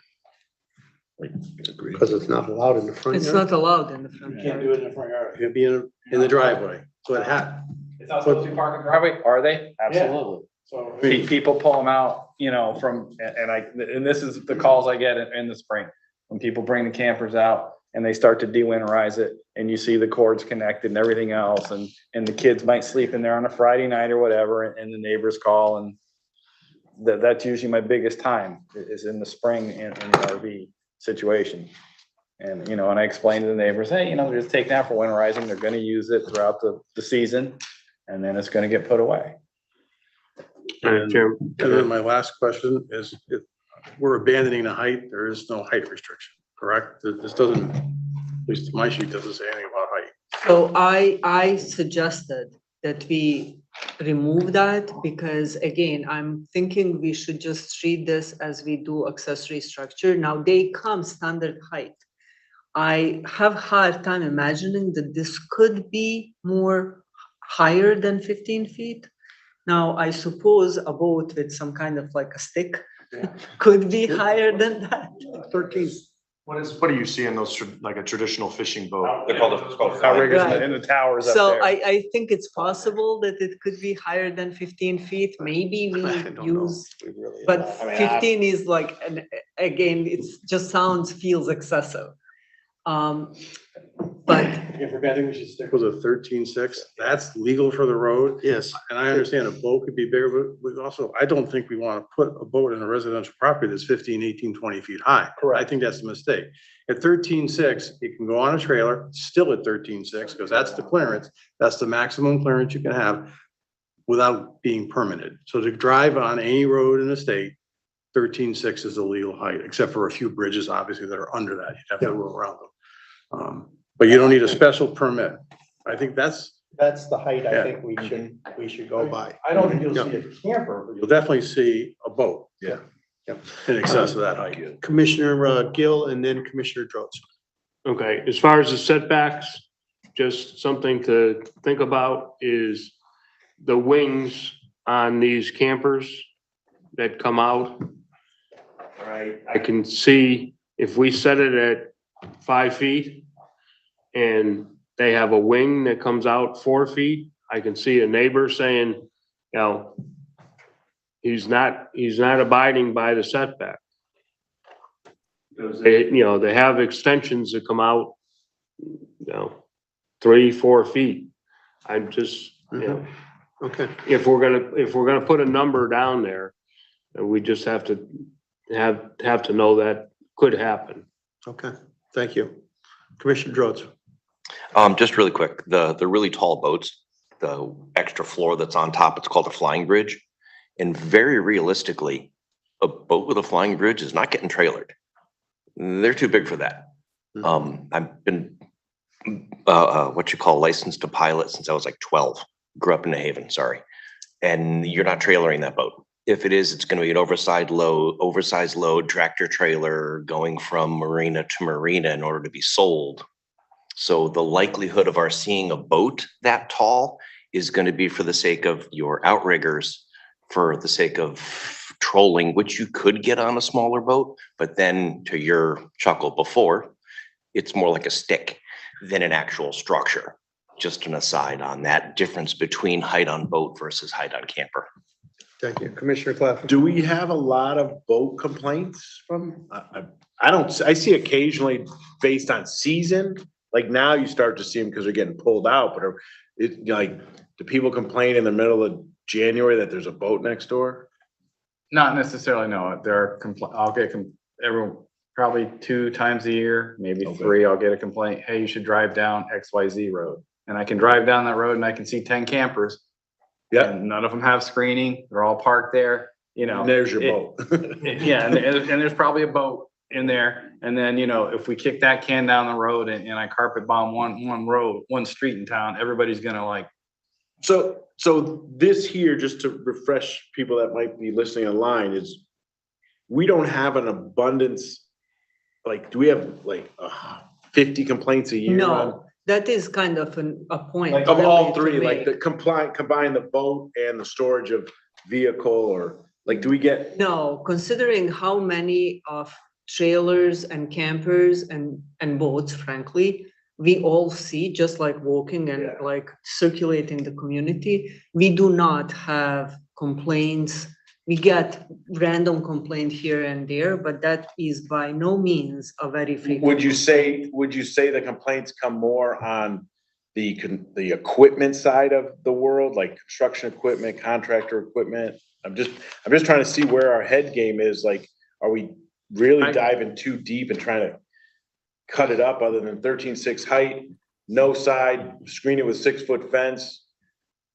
Speaker 2: Because it's not allowed in the front
Speaker 1: It's
Speaker 2: yard?
Speaker 1: not allowed in the front
Speaker 10: You can't
Speaker 1: yard.
Speaker 10: do it in the front yard. It can be in the driveway. So it had.
Speaker 5: It's not supposed to be parked in the driveway, are they? Absolutely.
Speaker 10: So
Speaker 5: People pull them out, and this is the calls I get in the spring. When people bring the campers out and they start to de-winterize it and you see the cords connected and everything else, and the kids might sleep in there on a Friday night or whatever, and the neighbors call, and that's usually my biggest time is in the spring in the RV situation. And, and I explain to the neighbors, hey, they're just taking out for winterizing. They're gonna use it throughout the season, and then it's gonna get put away.
Speaker 10: And then my last question is, if we're abandoning the height, there is no height restriction, correct? This doesn't, at least my sheet doesn't say anything about height.
Speaker 1: So I suggested that we remove that because again, I'm thinking we should just treat this as we do accessory structure. Now they come standard height. I have hard time imagining that this could be more higher than 15 feet. Now, I suppose a boat with some kind of like a stick could be higher than that.
Speaker 2: 13.
Speaker 9: What do you see in those, like a traditional fishing boat?
Speaker 5: They're called outriggers in the towers up
Speaker 1: So
Speaker 5: there.
Speaker 1: I think it's possible that it could be higher than 15 feet. Maybe we use, but 15 is like, again, it's just feels excessive. But
Speaker 10: If we're betting, we should stick with a 13.6. That's legal for the road.
Speaker 2: Yes.
Speaker 10: And I understand a boat could be bigger, but we also, I don't think we want to put a boat in a residential property that's 15, 18, 20 feet high. Correct. I think that's a mistake. At 13.6, it can go on a trailer, still at 13.6, because that's the clearance. That's the maximum clearance you can have without being permitted. So to drive on any road in the state, 13.6 is the legal height, except for a few bridges, obviously, that are under that. You'd have to go around them. But you don't need a special permit. I think that's
Speaker 2: the height
Speaker 10: Yeah.
Speaker 2: I think we should go by.
Speaker 10: I don't think you'll see a camper, but you'll definitely see a boat.
Speaker 8: Yeah.
Speaker 10: In excess of that height.
Speaker 2: Commissioner Gill and then Commissioner Droz.
Speaker 11: Okay, as far as the setbacks, just something to think about is the wings on these campers that come out. Right, I can see if we set it at 5 feet and they have a wing that comes out 4 feet, I can see a neighbor saying, he's not abiding by the setback. Because they have extensions that come out, 3-4 feet. I'm just, you know,
Speaker 2: Okay,
Speaker 11: if we're gonna put a number down there, we just have to know that could happen.
Speaker 2: okay, thank you. Commissioner Rhodes.
Speaker 12: Just really quick, the really tall boats, the extra floor that's on top, it's called a flying bridge. And very realistically, a boat with a flying bridge is not getting trailered. They're too big for that. I've been, what you call licensed to pilot since I was like 12, grew up in New Haven, sorry. And you're not trailering that boat. If it is, it's gonna be an oversized load, tractor trailer going from marina to marina in order to be sold. So the likelihood of our seeing a boat that tall is going to be for the sake of your outriggers, for the sake of trolling, which you could get on a smaller boat. But then to your chuckle before, it's more like a stick than an actual structure. Just an aside on that difference between height on boat versus height on camper.
Speaker 2: Thank you. Commissioner Claflin.
Speaker 8: Do we have a lot of boat complaints from, I see occasionally based on season, like now you start to see them because they're getting pulled out, but do people complain in the middle of January that there's a boat next door?
Speaker 5: Not necessarily, no. I'll get probably 2 times a year, maybe 3, I'll get a complaint. Hey, you should drive down XYZ road. And I can drive down that road and I can see 10 campers.
Speaker 8: Yeah.
Speaker 5: And none of them have screening. They're all parked there, you know.
Speaker 8: And there's your boat.
Speaker 5: Yeah, and there's probably a boat in there. And then, you know, if we kick that can down the road and I carpet bomb one street in town, everybody's gonna like.
Speaker 8: So this here, just to refresh people that might be listening online, is we don't have an abundance, like, do we have like 50 complaints a year?
Speaker 1: No, that is kind of a point.
Speaker 8: Like of all
Speaker 1: really to
Speaker 8: three, like
Speaker 1: make.
Speaker 8: combine the boat and the storage of vehicle, or like, do we get?
Speaker 1: No, considering how many of trailers and campers and boats, frankly, we all see, just like walking and like circulating the community, we do not have complaints. We get random complaint here and there, but that is by no means a very frequent.
Speaker 8: Would you say the complaints come more on the equipment side of the world, like construction equipment, contractor equipment? I'm just trying to see where our head game is. Like, are we really diving too deep and trying to cut it up other than 13.6 height, no side, screen it with 6-foot fence,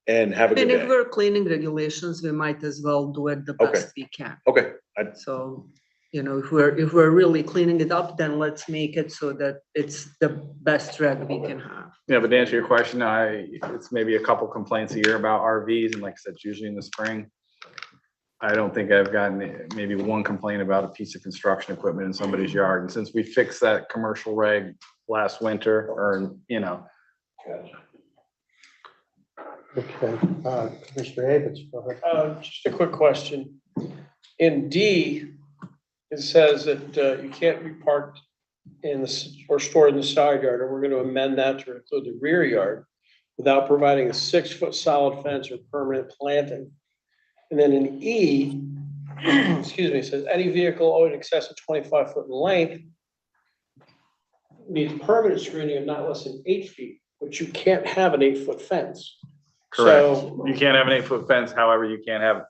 Speaker 8: and have a good
Speaker 1: And
Speaker 8: day?
Speaker 1: if we're cleaning regulations, we might as well do it the best we can.
Speaker 8: Okay.
Speaker 1: So, you know, if we're really cleaning it up, then let's make it so that it's the best reg we can have.
Speaker 5: Yeah, but to answer your question, it's maybe a couple complaints a year about RVs, and like I said, it's usually in the spring. I don't think I've gotten maybe one complaint about a piece of construction equipment in somebody's yard. And since we fixed that commercial reg last winter, or, you know.
Speaker 2: Okay, Commissioner Havens, go ahead.
Speaker 13: Just a quick question. In D, it says that you can't be parked or stored in the side yard, and we're going to amend that to include the rear yard without providing a 6-foot solid fence or permanent planting. And then in E, excuse me, it says any vehicle in excess of 25 foot in length needs permanent screening of not less than 8 feet, but you can't have an 8-foot fence.
Speaker 5: Correct.
Speaker 13: So,
Speaker 5: You can't have an 8-foot fence, however, you can't have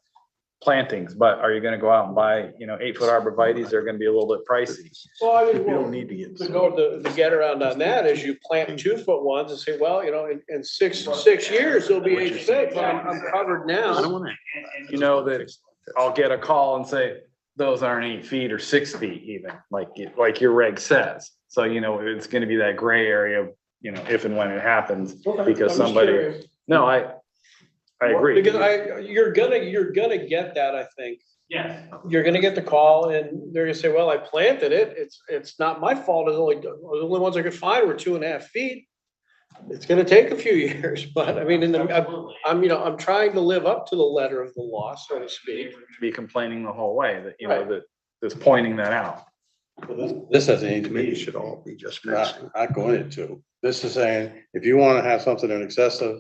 Speaker 5: plantings, but are you gonna go out and buy, 8-foot arborvitaes? They're gonna be a little bit pricey.
Speaker 13: well, I mean,
Speaker 8: You
Speaker 13: well,
Speaker 8: don't need to get.
Speaker 13: the get around on that is you plant 2-foot ones and say, well, in six years, it'll be 8 feet, but I'm covered
Speaker 2: I
Speaker 13: now.
Speaker 2: don't want to.
Speaker 5: You know that I'll get a call and say, those aren't 8 feet or 6 feet even, like your reg says. So, it's gonna be that gray area of, if and when it happens,
Speaker 13: Okay,
Speaker 5: because
Speaker 13: I'm just
Speaker 5: somebody,
Speaker 13: curious.
Speaker 5: no, I agree.
Speaker 13: Because you're gonna get that, I think.
Speaker 5: Yes.
Speaker 13: You're gonna get the call and they're gonna say, well, I planted it. It's not my fault. The only ones I could find were 2.5 feet. It's gonna take a few years, but I mean, I'm trying to live up to the letter of the law, so to speak.
Speaker 5: Be complaining the whole way that,
Speaker 13: Right.
Speaker 5: that's pointing that out.
Speaker 10: This doesn't need to
Speaker 2: Maybe
Speaker 10: be,
Speaker 2: it should all be just
Speaker 10: not,
Speaker 2: fencing.
Speaker 10: not going into. This is saying, if you want to have something in excess of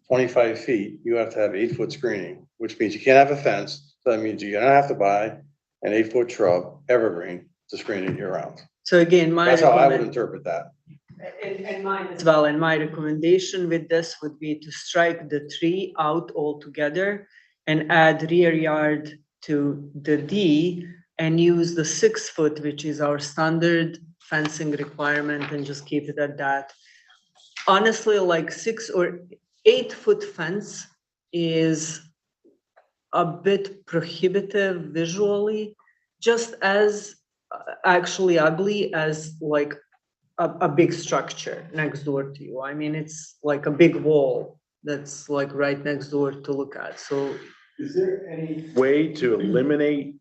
Speaker 10: 25 feet, you have to have 8-foot screening, which means you can't have a fence. So that means you're gonna have to buy an 8-foot shrub, evergreen, to screen it year round.
Speaker 1: So again,
Speaker 10: That's how I would interpret that.
Speaker 1: And mine as well, and my recommendation with this would be to strike the 3 out altogether and add rear yard to the D and use the 6 foot, which is our standard fencing requirement, and just keep it at that. Honestly, like 6 or 8 foot fence is a bit prohibitive visually, just as actually ugly as like a big structure next door to you. I mean, it's like a big wall that's like right next door to look at. So
Speaker 8: Is there any way to eliminate?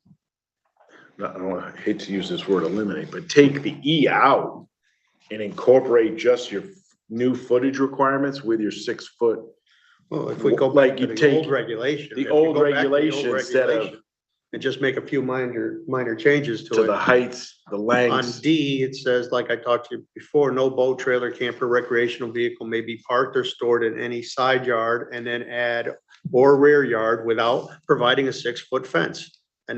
Speaker 8: I hate to use this word eliminate, but take the E out and incorporate just your new footage requirements with your 6 foot.
Speaker 2: Well, if we go
Speaker 8: Like
Speaker 2: back
Speaker 8: you
Speaker 2: to the
Speaker 8: take
Speaker 2: old regulation.
Speaker 8: the
Speaker 2: if we
Speaker 8: old
Speaker 2: go back to the
Speaker 8: regulation instead of-
Speaker 2: regulation And just make a few minor changes
Speaker 8: To
Speaker 2: to
Speaker 8: the
Speaker 2: it.
Speaker 8: heights, the
Speaker 2: On
Speaker 8: lengths.
Speaker 2: D, it says, like I talked to you before, no boat, trailer, camper, recreational vehicle may be parked or stored in any side yard, and then add or rear yard without providing a 6 foot fence. And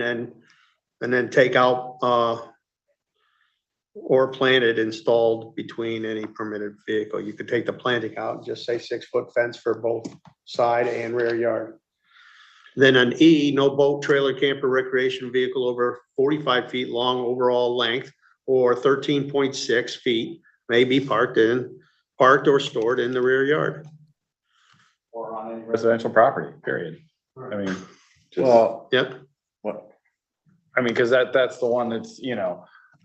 Speaker 2: then take out, or planted installed between any permitted vehicle. You could take the planting out and just say 6 foot fence for both side and rear yard. Then on E, no boat, trailer, camper, recreation vehicle over 45 feet long overall length or 13.6 feet may be parked or stored in the rear yard.
Speaker 5: Or on any residential property, period. I mean,
Speaker 8: Well,
Speaker 2: Yep.
Speaker 5: what? I mean, because that's the one that's,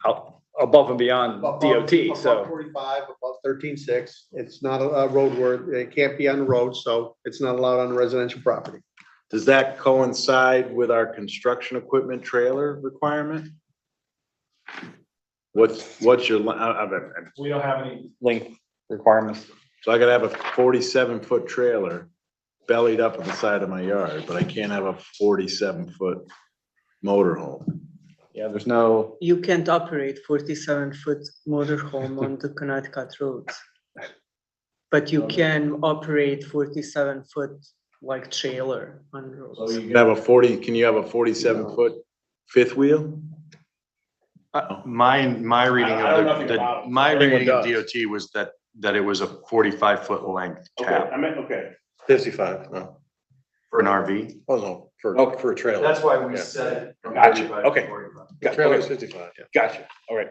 Speaker 5: out above and beyond DOT, so.
Speaker 2: Above 45, above 13.6, it's not a road word, it can't be on the road, so it's not allowed on residential property.
Speaker 8: does that coincide with our construction equipment trailer requirement? What's your,
Speaker 5: We don't have any length requirements.
Speaker 8: so I gotta have a 47 foot trailer bellied up on the side of my yard, but I can't have a 47 foot motorhome.
Speaker 5: Yeah, there's no,
Speaker 1: you can't operate 47-foot motorhome on the Connecticut roads. But you can operate 47-foot like trailer on roads.
Speaker 8: So you can have can you have a 47 foot fifth wheel?
Speaker 9: My reading
Speaker 8: I don't know
Speaker 9: of
Speaker 8: nothing
Speaker 9: the,
Speaker 8: about it.
Speaker 9: my
Speaker 8: Anyone
Speaker 9: reading of
Speaker 8: does.
Speaker 9: DOT was that it was a 45 foot length cap
Speaker 10: Okay, 55, no,
Speaker 9: for an RV.
Speaker 10: oh, no,
Speaker 5: Okay.
Speaker 10: for a trailer.
Speaker 9: why we
Speaker 10: Yeah.
Speaker 9: said.
Speaker 5: Gotcha, okay.
Speaker 10: The trailer is 55, yeah.
Speaker 5: Gotcha, all right.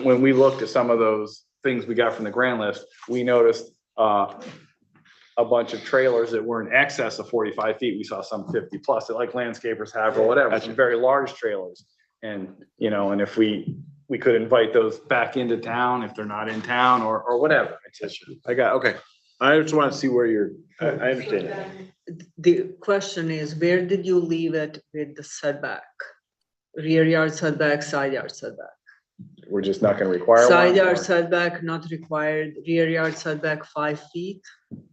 Speaker 5: When we looked at some of those things we got from the grand list, we noticed a bunch of trailers that were in excess of 45 feet. We saw some 50 plus, that like landscapers have or whatever, some very large trailers. And, and if we could invite those back into town, if they're not in town or whatever.
Speaker 8: Okay. I just want to see where I understand it.
Speaker 1: The question is, where did you leave it with the setback? Rear yard setback, side yard setback?
Speaker 5: We're just not gonna require one.
Speaker 1: Side yard
Speaker 5: or-
Speaker 1: setback not required, rear yard setback 5 feet,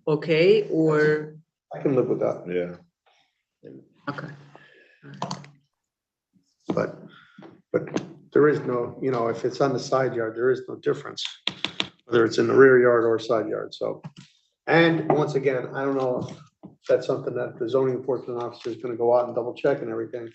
Speaker 1: okay, or,
Speaker 2: I can live with that,
Speaker 8: Yeah.
Speaker 1: okay.
Speaker 2: but there is no, if it's on the side yard, there is no difference. Whether it's in the rear yard or side yard, so. And once again, I don't know if that's something that the zoning enforcement officer is gonna go out and double check and everything.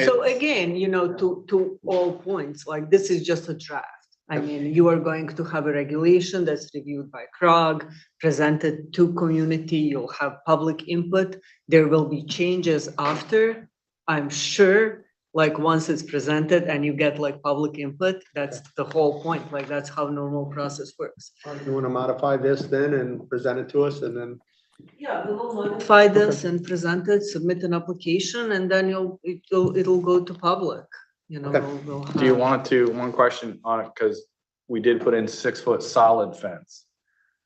Speaker 1: So again, to all points, like this is just a draft. I mean, you are going to have a regulation that's reviewed by CROG, presented to community, you'll have public input. There will be changes after, I'm sure, like once it's presented and you get like public input, that's the whole point. Like that's how normal process works.
Speaker 2: You wanna modify this then and present it to us and then,
Speaker 1: Yeah, we will modify this and present it, submit an application, and then it'll go to public,
Speaker 2: Okay.
Speaker 1: we'll
Speaker 5: Do you
Speaker 1: have-
Speaker 5: want to, one question on it, because we did put in 6 foot solid fence.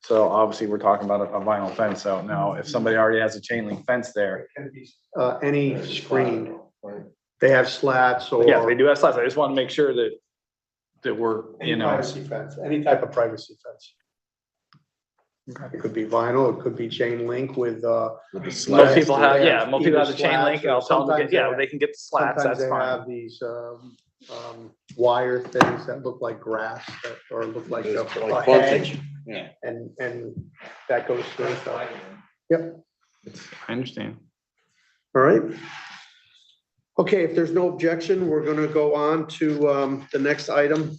Speaker 5: So obviously, we're talking about a vinyl fence out now. If somebody already has a chain link fence there,
Speaker 2: any screen. They have slats or.
Speaker 5: yes, they do have slats. I just want to make sure that we're,
Speaker 2: Any privacy fence, any type of privacy fence. It could be vinyl, it could be chain link with,
Speaker 5: most people have, most people have the
Speaker 2: Either
Speaker 5: chain link, and I'll tell them, to
Speaker 2: slats
Speaker 5: get
Speaker 2: or
Speaker 5: they can get the slats,
Speaker 2: sometimes
Speaker 5: that's
Speaker 2: they
Speaker 5: fine.
Speaker 2: have these, wire things that look like grass or look like a
Speaker 8: Like
Speaker 2: hedge.
Speaker 8: Yeah.
Speaker 2: And that goes through, so. Yep,
Speaker 5: I understand.
Speaker 2: all right. Okay, if there's no objection, we're gonna go on to, the next item.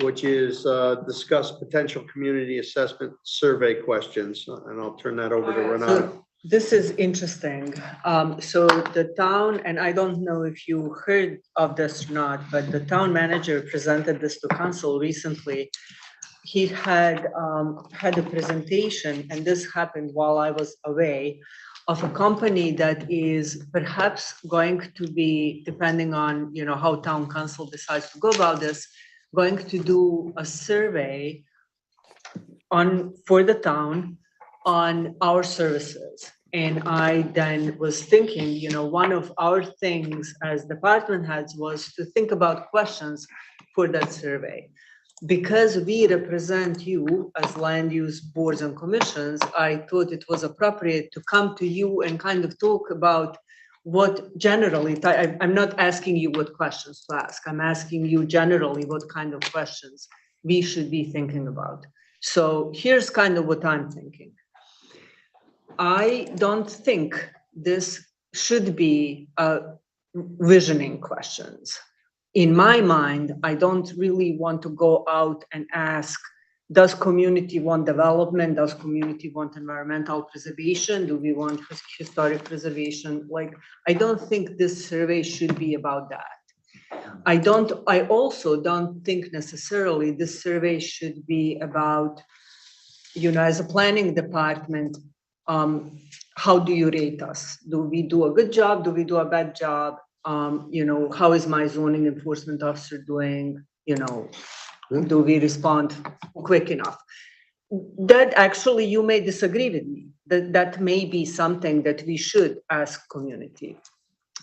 Speaker 2: which is discuss potential community assessment survey questions, and I'll turn that over to Renata.
Speaker 1: So this is interesting. So the town, and I don't know if you heard of this or not, but the town manager presented this to council recently. He had a presentation, and this happened while I was away, of a company that is perhaps going to be, depending on, you know, how town council decides to go about this, going to do a survey for the town on our services. And I then was thinking, you know, one of our things as department heads was to think about questions for that survey. Because we represent you as land use boards and commissions, I thought it was appropriate to come to you and kind of talk about what generally, I'm not asking you what questions to ask. I'm asking you generally what kind of questions we should be thinking about. So here's kind of what I'm thinking. I don't think this should be visioning questions. In my mind, I don't really want to go out and ask, does community want development? Does community want environmental preservation? Do we want historic preservation? Like, I don't think this survey should be about that. I also don't think necessarily this survey should be about, you know, as a planning department, how do you rate us? Do we do a good job? Do we do a bad job? You know, how is my zoning enforcement officer doing? You know, do we respond quick enough? That actually, you may disagree with me. That may be something that we should ask community.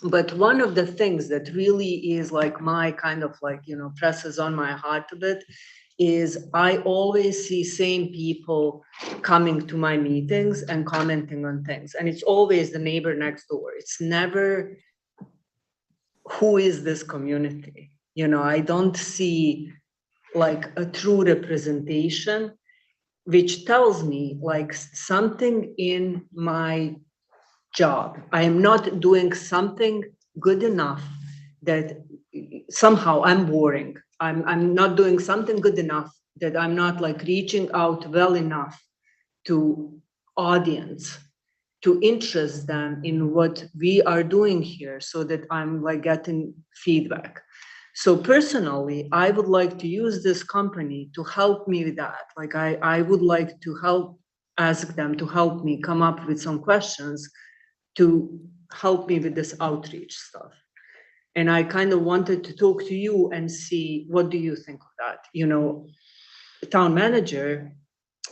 Speaker 1: But one of the things that really is like my kind of like, you know, presses on my heart a bit is I always see same people coming to my meetings and commenting on things. And it's always the neighbor next door. It's never, who is this community? You know, I don't see like a true representation, which tells me like something in my job. I am not doing something good enough, that somehow I'm boring. I'm not doing something good enough, that I'm not like reaching out well enough to audience, to interest them in what we are doing here, so that I'm like getting feedback. So personally, I would like to use this company to help me with that. Like I would like to ask them to help me come up with some questions to help me with this outreach stuff. And I kind of wanted to talk to you and see, what do you think of that? You know, the town manager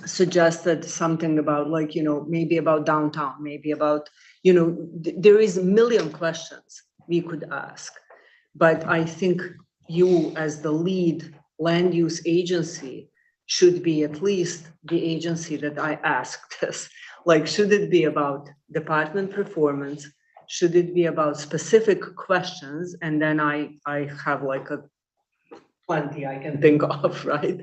Speaker 1: suggested something about like, you know, maybe about downtown, maybe about, you know, there is a million questions we could ask. But I think you as the lead land use agency should be at least the agency that I asked this. Like, should it be about department performance? Should it be about specific questions? And then I have like plenty I can think of, right?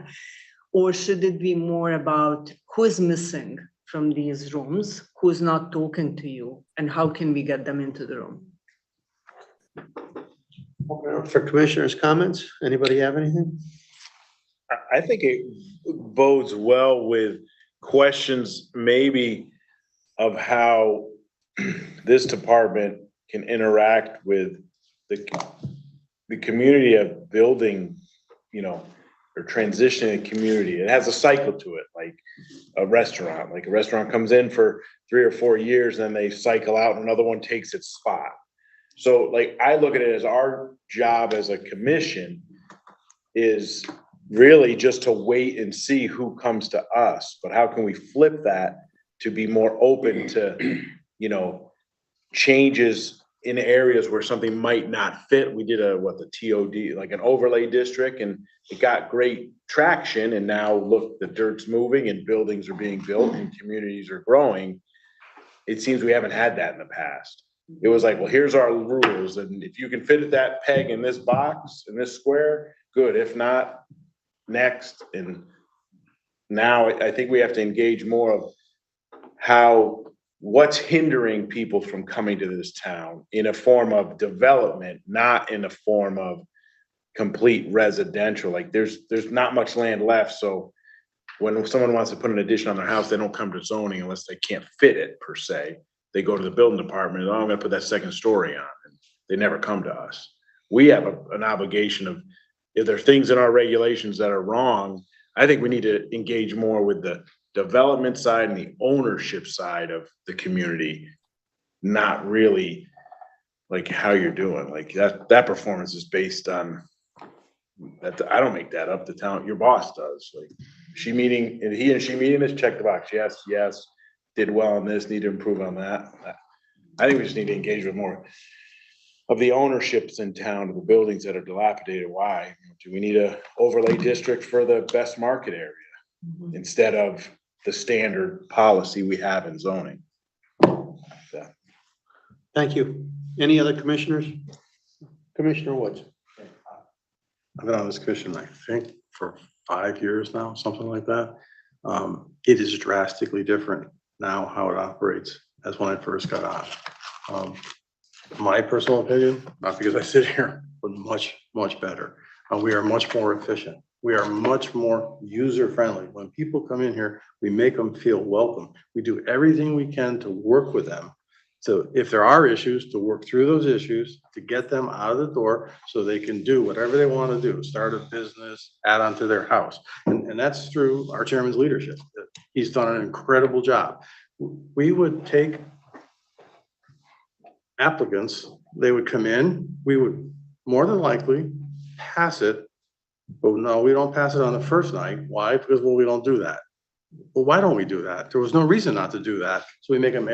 Speaker 1: Or should it be more about who is missing from these rooms, who's not talking to you, and how can we get them into the room?
Speaker 2: For commissioners' comments, anybody have anything?
Speaker 8: I think it bodes well with questions maybe of how this department can interact with the community of building, you know, or transitioning a community. It has a cycle to it, like a restaurant. Like a restaurant comes in for 3 or 4 years, and then they cycle out and another one takes its spot. So like, I look at it as our job as a commission is really just to wait and see who comes to us. But how can we flip that to be more open to, you know, changes in areas where something might not fit? We did the TOD, like an overlay district, and it got great traction. And now look, the dirt's moving and buildings are being built and communities are growing. It seems we haven't had that in the past. It was like, well, here's our rules. And if you can fit that peg in this box, in this square, good. If not, next. And now I think we have to engage more of what's hindering people from coming to this town in a form of development, not in a form of complete residential, like there's not much land left, so when someone wants to put an addition on their house, they don't come to zoning unless they can't fit it per se. They go to the building department, oh, I'm gonna put that second story on, and they never come to us. We have an obligation of, if there are things in our regulations that are wrong, I think we need to engage more with the development side and the ownership side of the community, not really like how you're doing, like that performance is based on that. I don't make that up. The town, your boss does. Like she meeting, and he and she meeting this, check the box. Yes, yes, did well on this, need to improve on that. I think we just need to engage with more of the ownerships in town of the buildings that are dilapidated. Why? Do we need a overlay district for the best market area instead of the standard policy we have in zoning?
Speaker 2: Thank you. Any other commissioners? Commissioner Woods.
Speaker 10: I've been on this commission, I think, for 5 years now, something like that. It is drastically different now how it operates as when I first got on. My personal opinion, not because I sit here, but much, much better. We are much more efficient. We are much more user-friendly. When people come in here, we make them feel welcome. We do everything we can to work with them. So if there are issues, to work through those issues, to get them out of the door so they can do whatever they want to do, start a business, add on to their house. And that's through our chairman's leadership. He's done an incredible job. We would take applicants, they would come in, we would more than likely pass it, but no, we don't pass it on the first night. Why? Because, well, we don't do that. Well, why don't we do that? There was no reason not to do that. So we make them,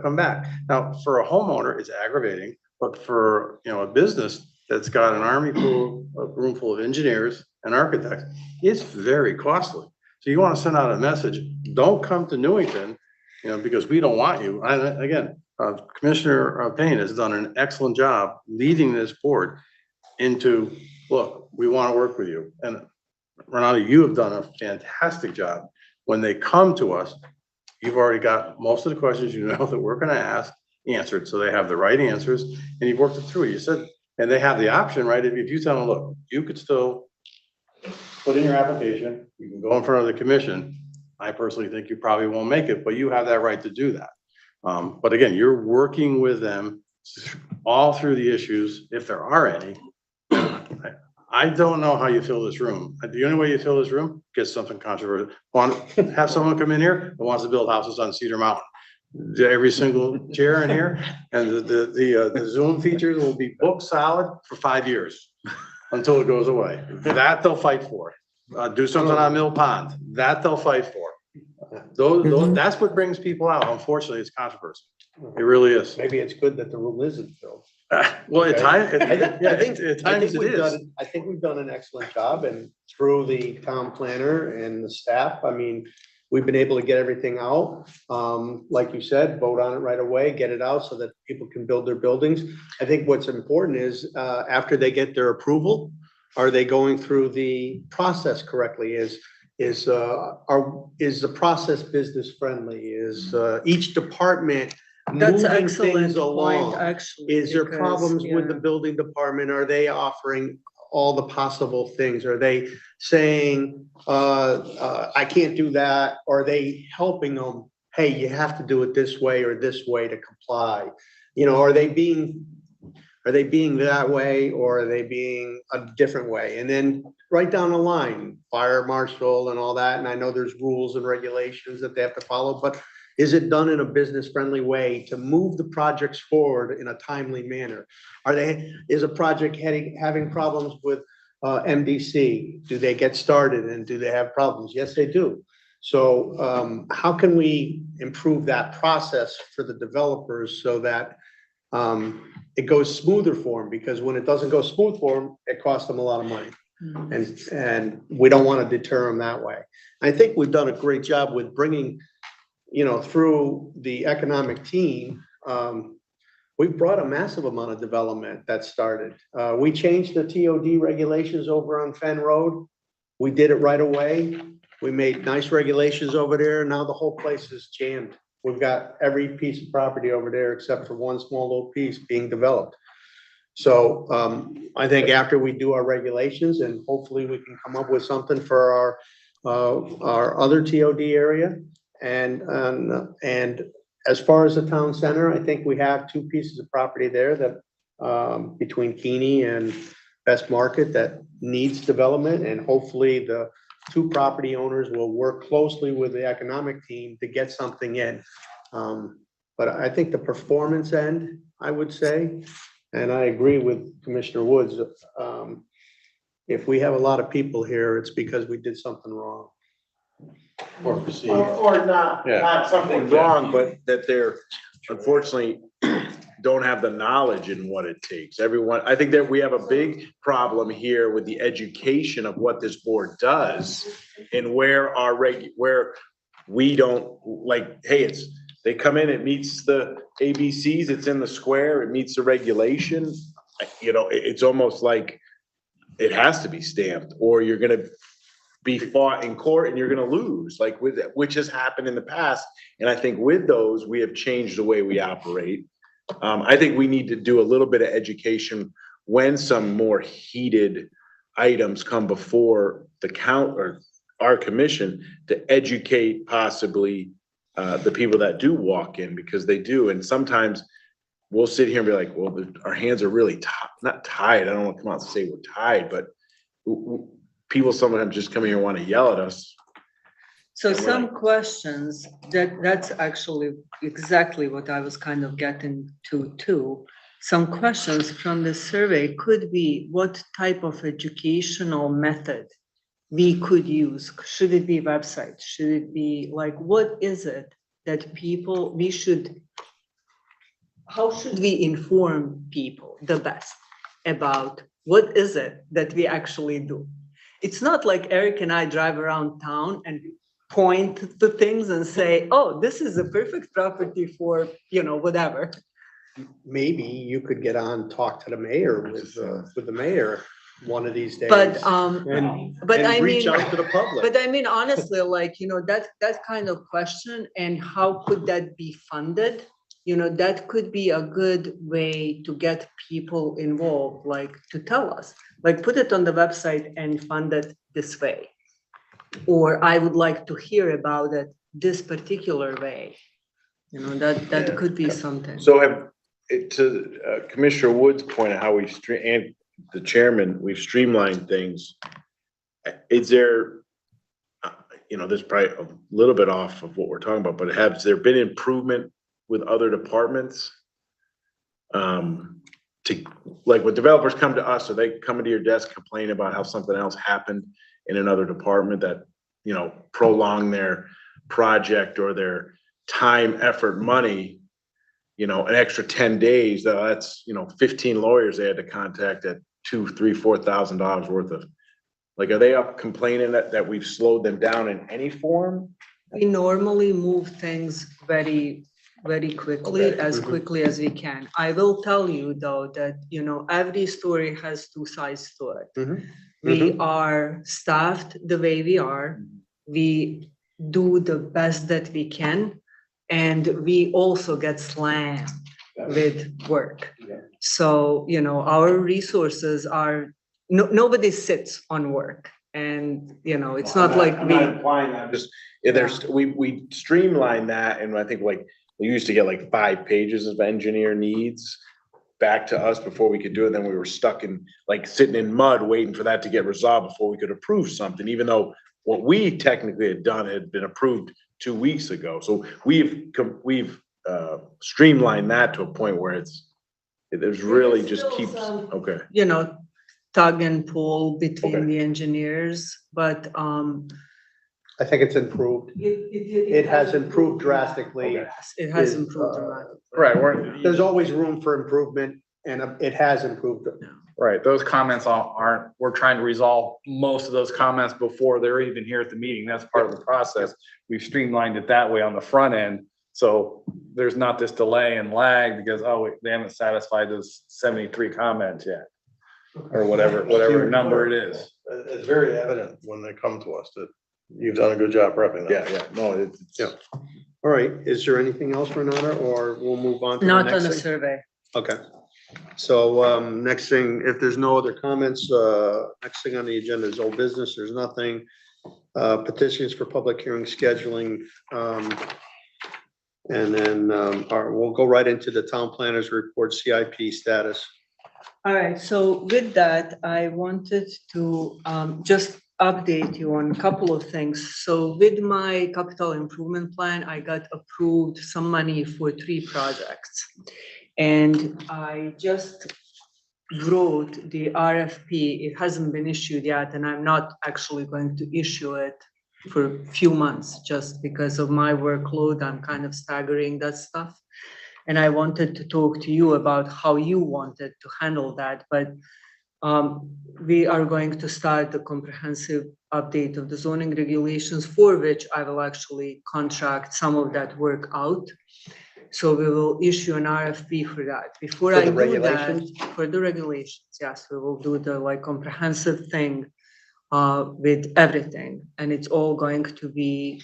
Speaker 10: come back. Now, for a homeowner, it's aggravating, but for, a business that's got an army pool, a room full of engineers and architects, it's very costly. So you want to send out a message, don't come to Newington, because we don't want you. And again, Commissioner Payne has done an excellent job leading this board into, look, we want to work with you. And Renata, you have done a fantastic job. When they come to us, you've already got most of the questions that we're going to ask answered, so they have the right answers, and you've worked it through. You said, and they have the option, right? If you tell them, look, you could still put in your application, you can go in front of the commission. I personally think you probably won't make it, but you have that right to do that. But again, you're working with them all through the issues, if there are any. I don't know how you fill this room. The only way you fill this room, get something controversial. Have someone come in here that wants to build houses on Cedar Mountain. Every single chair in here, and the Zoom features will be booked solid for 5 years until it goes away. That they'll fight for. Do something on Mill Pond. That they'll fight for. That's what brings people out. Unfortunately, it's controversy. It really is.
Speaker 2: Maybe it's good that the room isn't filled.
Speaker 10: Well, at times,
Speaker 2: I think
Speaker 10: it is.
Speaker 2: I think we've done an excellent job, and through the town planner and the staff, I mean, we've been able to get everything out. Like you said, vote on it right away, get it out so that people can build their buildings. I think what's important is, after they get their approval, are they going through the process correctly? Is the process business friendly? Is each department
Speaker 1: That's
Speaker 2: moving
Speaker 1: excellent
Speaker 2: things
Speaker 1: point,
Speaker 2: along?
Speaker 1: actually.
Speaker 2: Is there
Speaker 1: because,
Speaker 2: problems with the building department? Are they offering all the possible things? Are they saying, I can't do that? Are they helping them? Hey, you have to do it this way or this way to comply. Are they being that way, or are they being a different way? And then right down the line, fire marshal and all that. And I know there's rules and regulations that they have to follow, but is it done in a business friendly way to move the projects forward in a timely manner? Is a project having problems with MDC? Do they get started and do they have problems? Yes, they do. So how can we improve that process for the developers so that it goes smoother for them? Because when it doesn't go smooth for them, it costs them a lot of money. And we don't want to deter them that way. I think we've done a great job with bringing, through the economic team, we've brought a massive amount of development that started. We changed the TOD regulations over on Fenn Road. We did it right away. We made nice regulations over there. Now the whole place is jammed. We've got every piece of property over there except for one small little piece being developed. So I think after we do our regulations and hopefully we can come up with something for our other TOD area. And as far as the town center, I think we have two pieces of property there that between Keeney and Best Market that needs development, and hopefully the two property owners will work closely with the economic team to get something in. But I think the performance end, I would say, and I agree with Commissioner Woods, if we have a lot of people here, it's because we did something wrong.
Speaker 10: Or perceived.
Speaker 8: Or not,
Speaker 10: Yeah.
Speaker 8: not something wrong, but that they're unfortunately don't have the knowledge in what it takes. Everyone, I think that we have a big problem here with the education of what this board does and where where we don't, like, hey, they come in, it meets the ABCs, it's in the square, it meets the regulation. You know, it's almost like it has to be stamped or you're gonna be fought in court and you're gonna lose, like which has happened in the past. And I think with those, we have changed the way we operate. I think we need to do a little bit of education when some more heated items come before the count or our commission to educate possibly the people that do walk in, because they do. And sometimes we'll sit here and be like, well, our hands are really not tied. I don't want to come out and say we're tied, but people sometimes just come here and want to yell at us.
Speaker 1: So some questions that's actually exactly what I was kind of getting to too. Some questions from the survey could be what type of educational method we could use. Should it be website? Should it be like, what is it that how should we inform people the best about what is it that we actually do? It's not like Eric and I drive around town and point to things and say, oh, this is a perfect property for, whatever.
Speaker 2: Maybe you could get on, talk to the mayor with the mayor one of these days.
Speaker 1: But
Speaker 2: And
Speaker 1: I
Speaker 2: reach
Speaker 1: mean,
Speaker 2: out to the public.
Speaker 1: but I mean, honestly, like, that kind of question and how could that be funded? That could be a good way to get people involved, like to tell us, like put it on the website and fund it this way. Or I would like to hear about it this particular way. That could be something.
Speaker 8: So to Commissioner Wood's point of how and the chairman, we've streamlined things. Is there, there's probably a little bit off of what we're talking about, but has there been improvement with other departments? Like when developers come to us, or they come into your desk, complain about how something else happened in another department that, prolong their project or their time, effort, money, an extra 10 days, that's, 15 lawyers they had to contact at $2,000, $3,000, $4,000 worth of, like, are they up complaining that we've slowed them down in any form?
Speaker 1: We normally move things very, very quickly, as quickly as we can. I will tell you though, that, every story has two sides to it. We are staffed the way we are. We do the best that we can. And we also get slammed with work. So, our resources are, nobody sits on work. And, it's not like
Speaker 8: I'm not implying that, just, we streamline that, and I think like, we used to get like 5 pages of engineer needs back to us before we could do it. Then we were stuck in, like, sitting in mud, waiting for that to get resolved before we could approve something, even though what we technically had done had been approved 2 weeks ago. So we've streamlined that to a point where there's really just keeps, okay.
Speaker 1: Tug and pull between the engineers, but
Speaker 2: I think it's improved. It has improved drastically.
Speaker 1: it has improved dramatically.
Speaker 5: Right,
Speaker 2: There's always room for improvement, and it has improved.
Speaker 5: right. Those comments we're trying to resolve most of those comments before they're even here at the meeting. That's part of the process. We've streamlined it that way on the front end. So there's not this delay and lag because, they haven't satisfied those 73 comments yet. Or whatever number it is.
Speaker 10: It's very evident when they come to us that you've done a good job prepping them.
Speaker 8: Yeah, no,
Speaker 2: Yeah. All right, is there anything else, Renata, or we'll move on to the
Speaker 1: Not
Speaker 2: next
Speaker 1: on the
Speaker 2: thing?
Speaker 1: survey.
Speaker 2: Okay. So, next thing, if there's no other comments, next thing on the agenda is old business. There's nothing. Petitions for public hearing scheduling. And then, we'll go right into the town planners report, CIP status.
Speaker 1: All right, so with that, I wanted to just update you on a couple of things. So with my capital improvement plan, I got approved some money for 3 projects. And I just wrote the RFP. It hasn't been issued yet, and I'm not actually going to issue it for a few months just because of my workload. I'm kind of staggering that stuff. And I wanted to talk to you about how you wanted to handle that, but we are going to start the comprehensive update of the zoning regulations, for which I will actually contract some of that work out. So we will issue an RFP for that. Before
Speaker 2: For
Speaker 1: I
Speaker 2: the
Speaker 1: do
Speaker 2: regulations?
Speaker 1: that, for the regulations, yes, we will do the like comprehensive thing with everything, and it's all going to be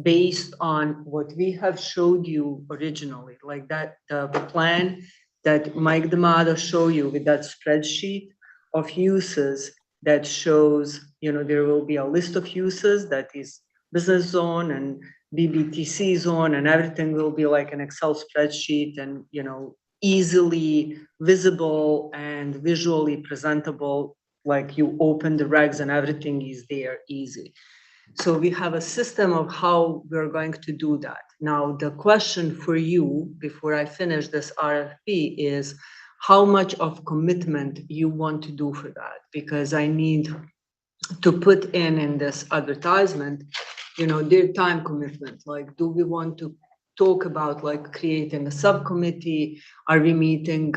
Speaker 1: based on what we have showed you originally, like that the plan that Mike D'Amato showed you with that spreadsheet of uses that shows, there will be a list of uses that is business zone and BBTC zone, and everything will be like an Excel spreadsheet and, easily visible and visually presentable. Like you open the regs and everything is there easy. So we have a system of how we're going to do that. Now, the question for you before I finish this RFP is how much of commitment you want to do for that, because I need to put in this advertisement, their time commitment. Like, do we want to talk about like creating a subcommittee? Are we meeting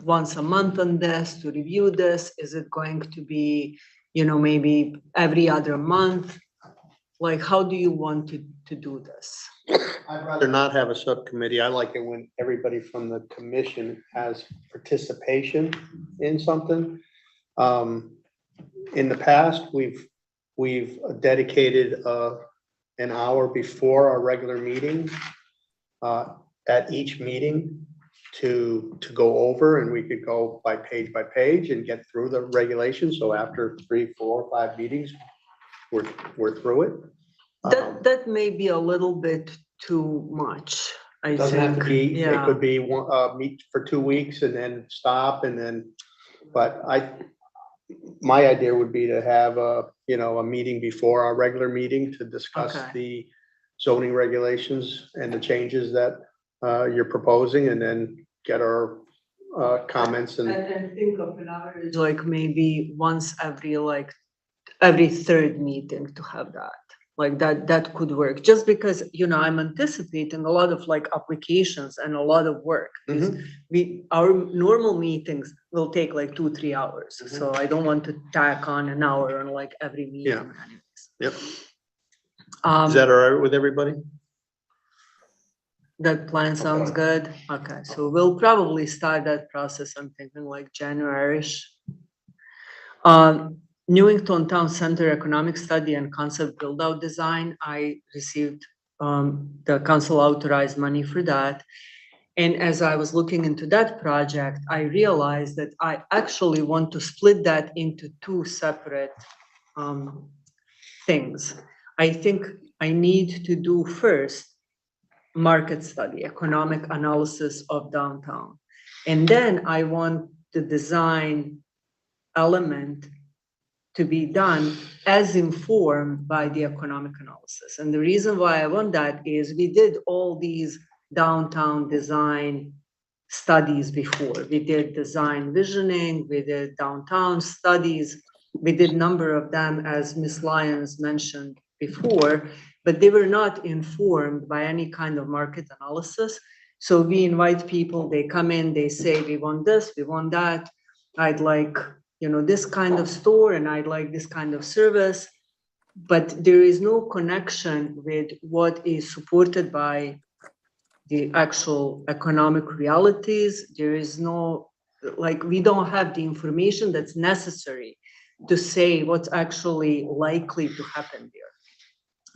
Speaker 1: once a month on this to review this? Is it going to be, maybe every other month? Like, how do you want to do this?
Speaker 2: I'd rather not have a subcommittee. I like it when everybody from the commission has participation in something. In the past, we've dedicated an hour before our regular meeting at each meeting to go over, and we could go by page and get through the regulations. So after 3, 4, 5 meetings, we're through it.
Speaker 1: That may be a little bit too much, I
Speaker 2: Doesn't have to
Speaker 1: think.
Speaker 2: be, it could be one, meet for 2 weeks and then stop and then, but my idea would be to have a meeting before our regular meeting to discuss
Speaker 1: Okay.
Speaker 2: the zoning regulations and the changes that you're proposing, and then get our comments
Speaker 1: And
Speaker 2: and,
Speaker 1: then think of an average, like maybe once every 3rd meeting to have that. Like that could work, just because, I'm anticipating a lot of like applications and a lot of work. Our normal meetings will take like 2-3 hours. So I don't want to tack on an hour on like every meeting.
Speaker 2: Yeah.
Speaker 1: anyways.
Speaker 2: yep. Is that all right with everybody?
Speaker 1: That plan sounds good. Okay, so we'll probably start that process, I'm thinking like January-ish. Newington Town Center Economic Study and Concept Build-Out Design, I received the council authorized money for that. And as I was looking into that project, I realized that I actually want to split that into 2 separate things. I think I need to do first market study, economic analysis of downtown. And then I want the design element to be done as informed by the economic analysis. And the reason why I want that is we did all these downtown design studies before. We did design visioning, we did downtown studies, we did a number of them, as Ms. Lyons mentioned before, but they were not informed by any kind of market analysis. So we invite people, they come in, they say, we want this, we want that. I'd like, this kind of store, and I'd like this kind of service, but there is no connection with what is supported by the actual economic realities. There is no, we don't have the information that's necessary to say what's actually likely to happen there.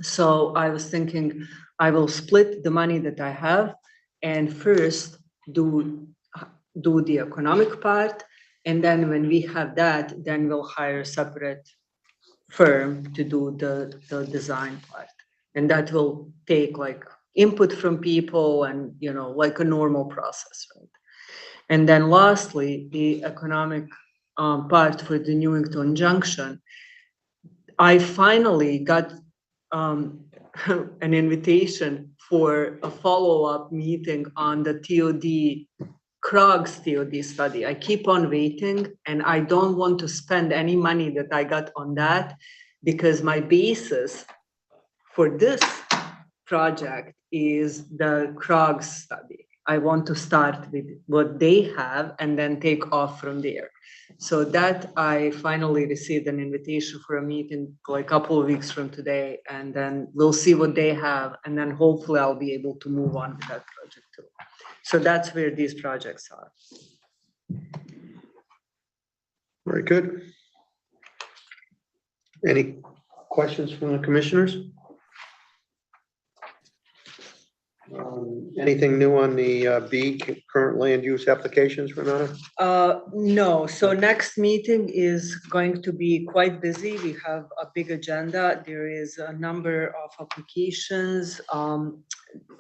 Speaker 1: So I was thinking I will split the money that I have and first do do the economic part. And then when we have that, then we'll hire a separate firm to do the design part. And that will take like input from people and, like a normal process, right? And then lastly, the economic part for the Newington Junction. I finally got an invitation for a follow-up meeting on the Krog's TOD study. I keep on waiting, and I don't want to spend any money that I got on that because my basis for this project is the Krog's study. I want to start with what they have and then take off from there. So that I finally received an invitation for a meeting like a couple of weeks from today, and then we'll see what they have, and then hopefully I'll be able to move on with that project too. So that's where these projects are.
Speaker 2: Very good. Any questions from the commissioners? Anything new on the B current land use applications, Renata?
Speaker 1: No, so next meeting is going to be quite busy. We have a big agenda. There is a number of applications.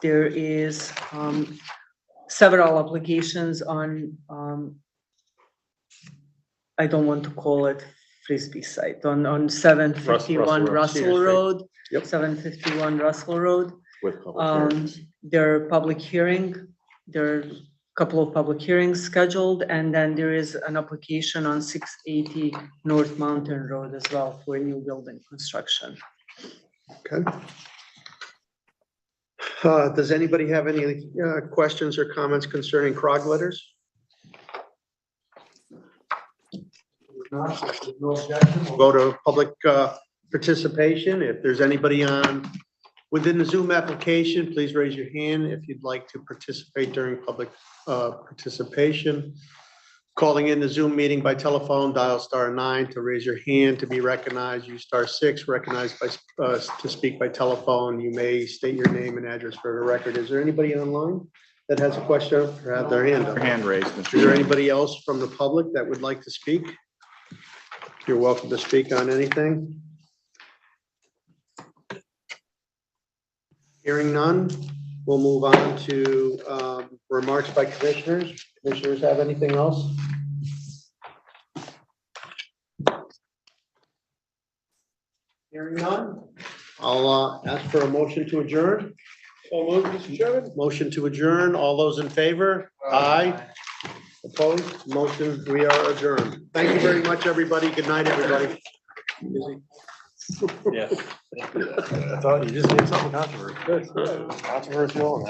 Speaker 1: There is several applications on, I don't want to call it Frisbee site, on 751 Russell Road.
Speaker 2: Yep.
Speaker 1: 751 Russell Road.
Speaker 8: With public hearings.
Speaker 1: There are a couple of public hearings scheduled, and then there is an application on 680 North Mountain Road as well for new building construction.
Speaker 2: Okay. Does anybody have any questions or comments concerning Krog letters? No objection. We'll go to public participation. If there's anybody within the Zoom application, please raise your hand if you'd like to participate during public participation. Calling in the Zoom meeting by telephone, dial *9 to raise your hand to be recognized. Use *6, recognized to speak by telephone. You may state your name and address for the record. Is there anybody online that has a question or have their hand up?
Speaker 5: Hand raised, Mr.
Speaker 2: Is there
Speaker 5: Chairman.
Speaker 2: anybody else from the public that would like to speak? You're welcome to speak on anything. Hearing none, we'll move on to remarks by commissioners. Commissioners have anything else? Hearing none, I'll ask for a motion to adjourn.
Speaker 13: So moved, Mr. Chairman.
Speaker 2: Motion to adjourn. All those in favor? Aye. Opposed? Motion, we are adjourned. Thank you very much, everybody. Good night, everybody.
Speaker 9: Yeah. I thought you just did something controversial. Controversial.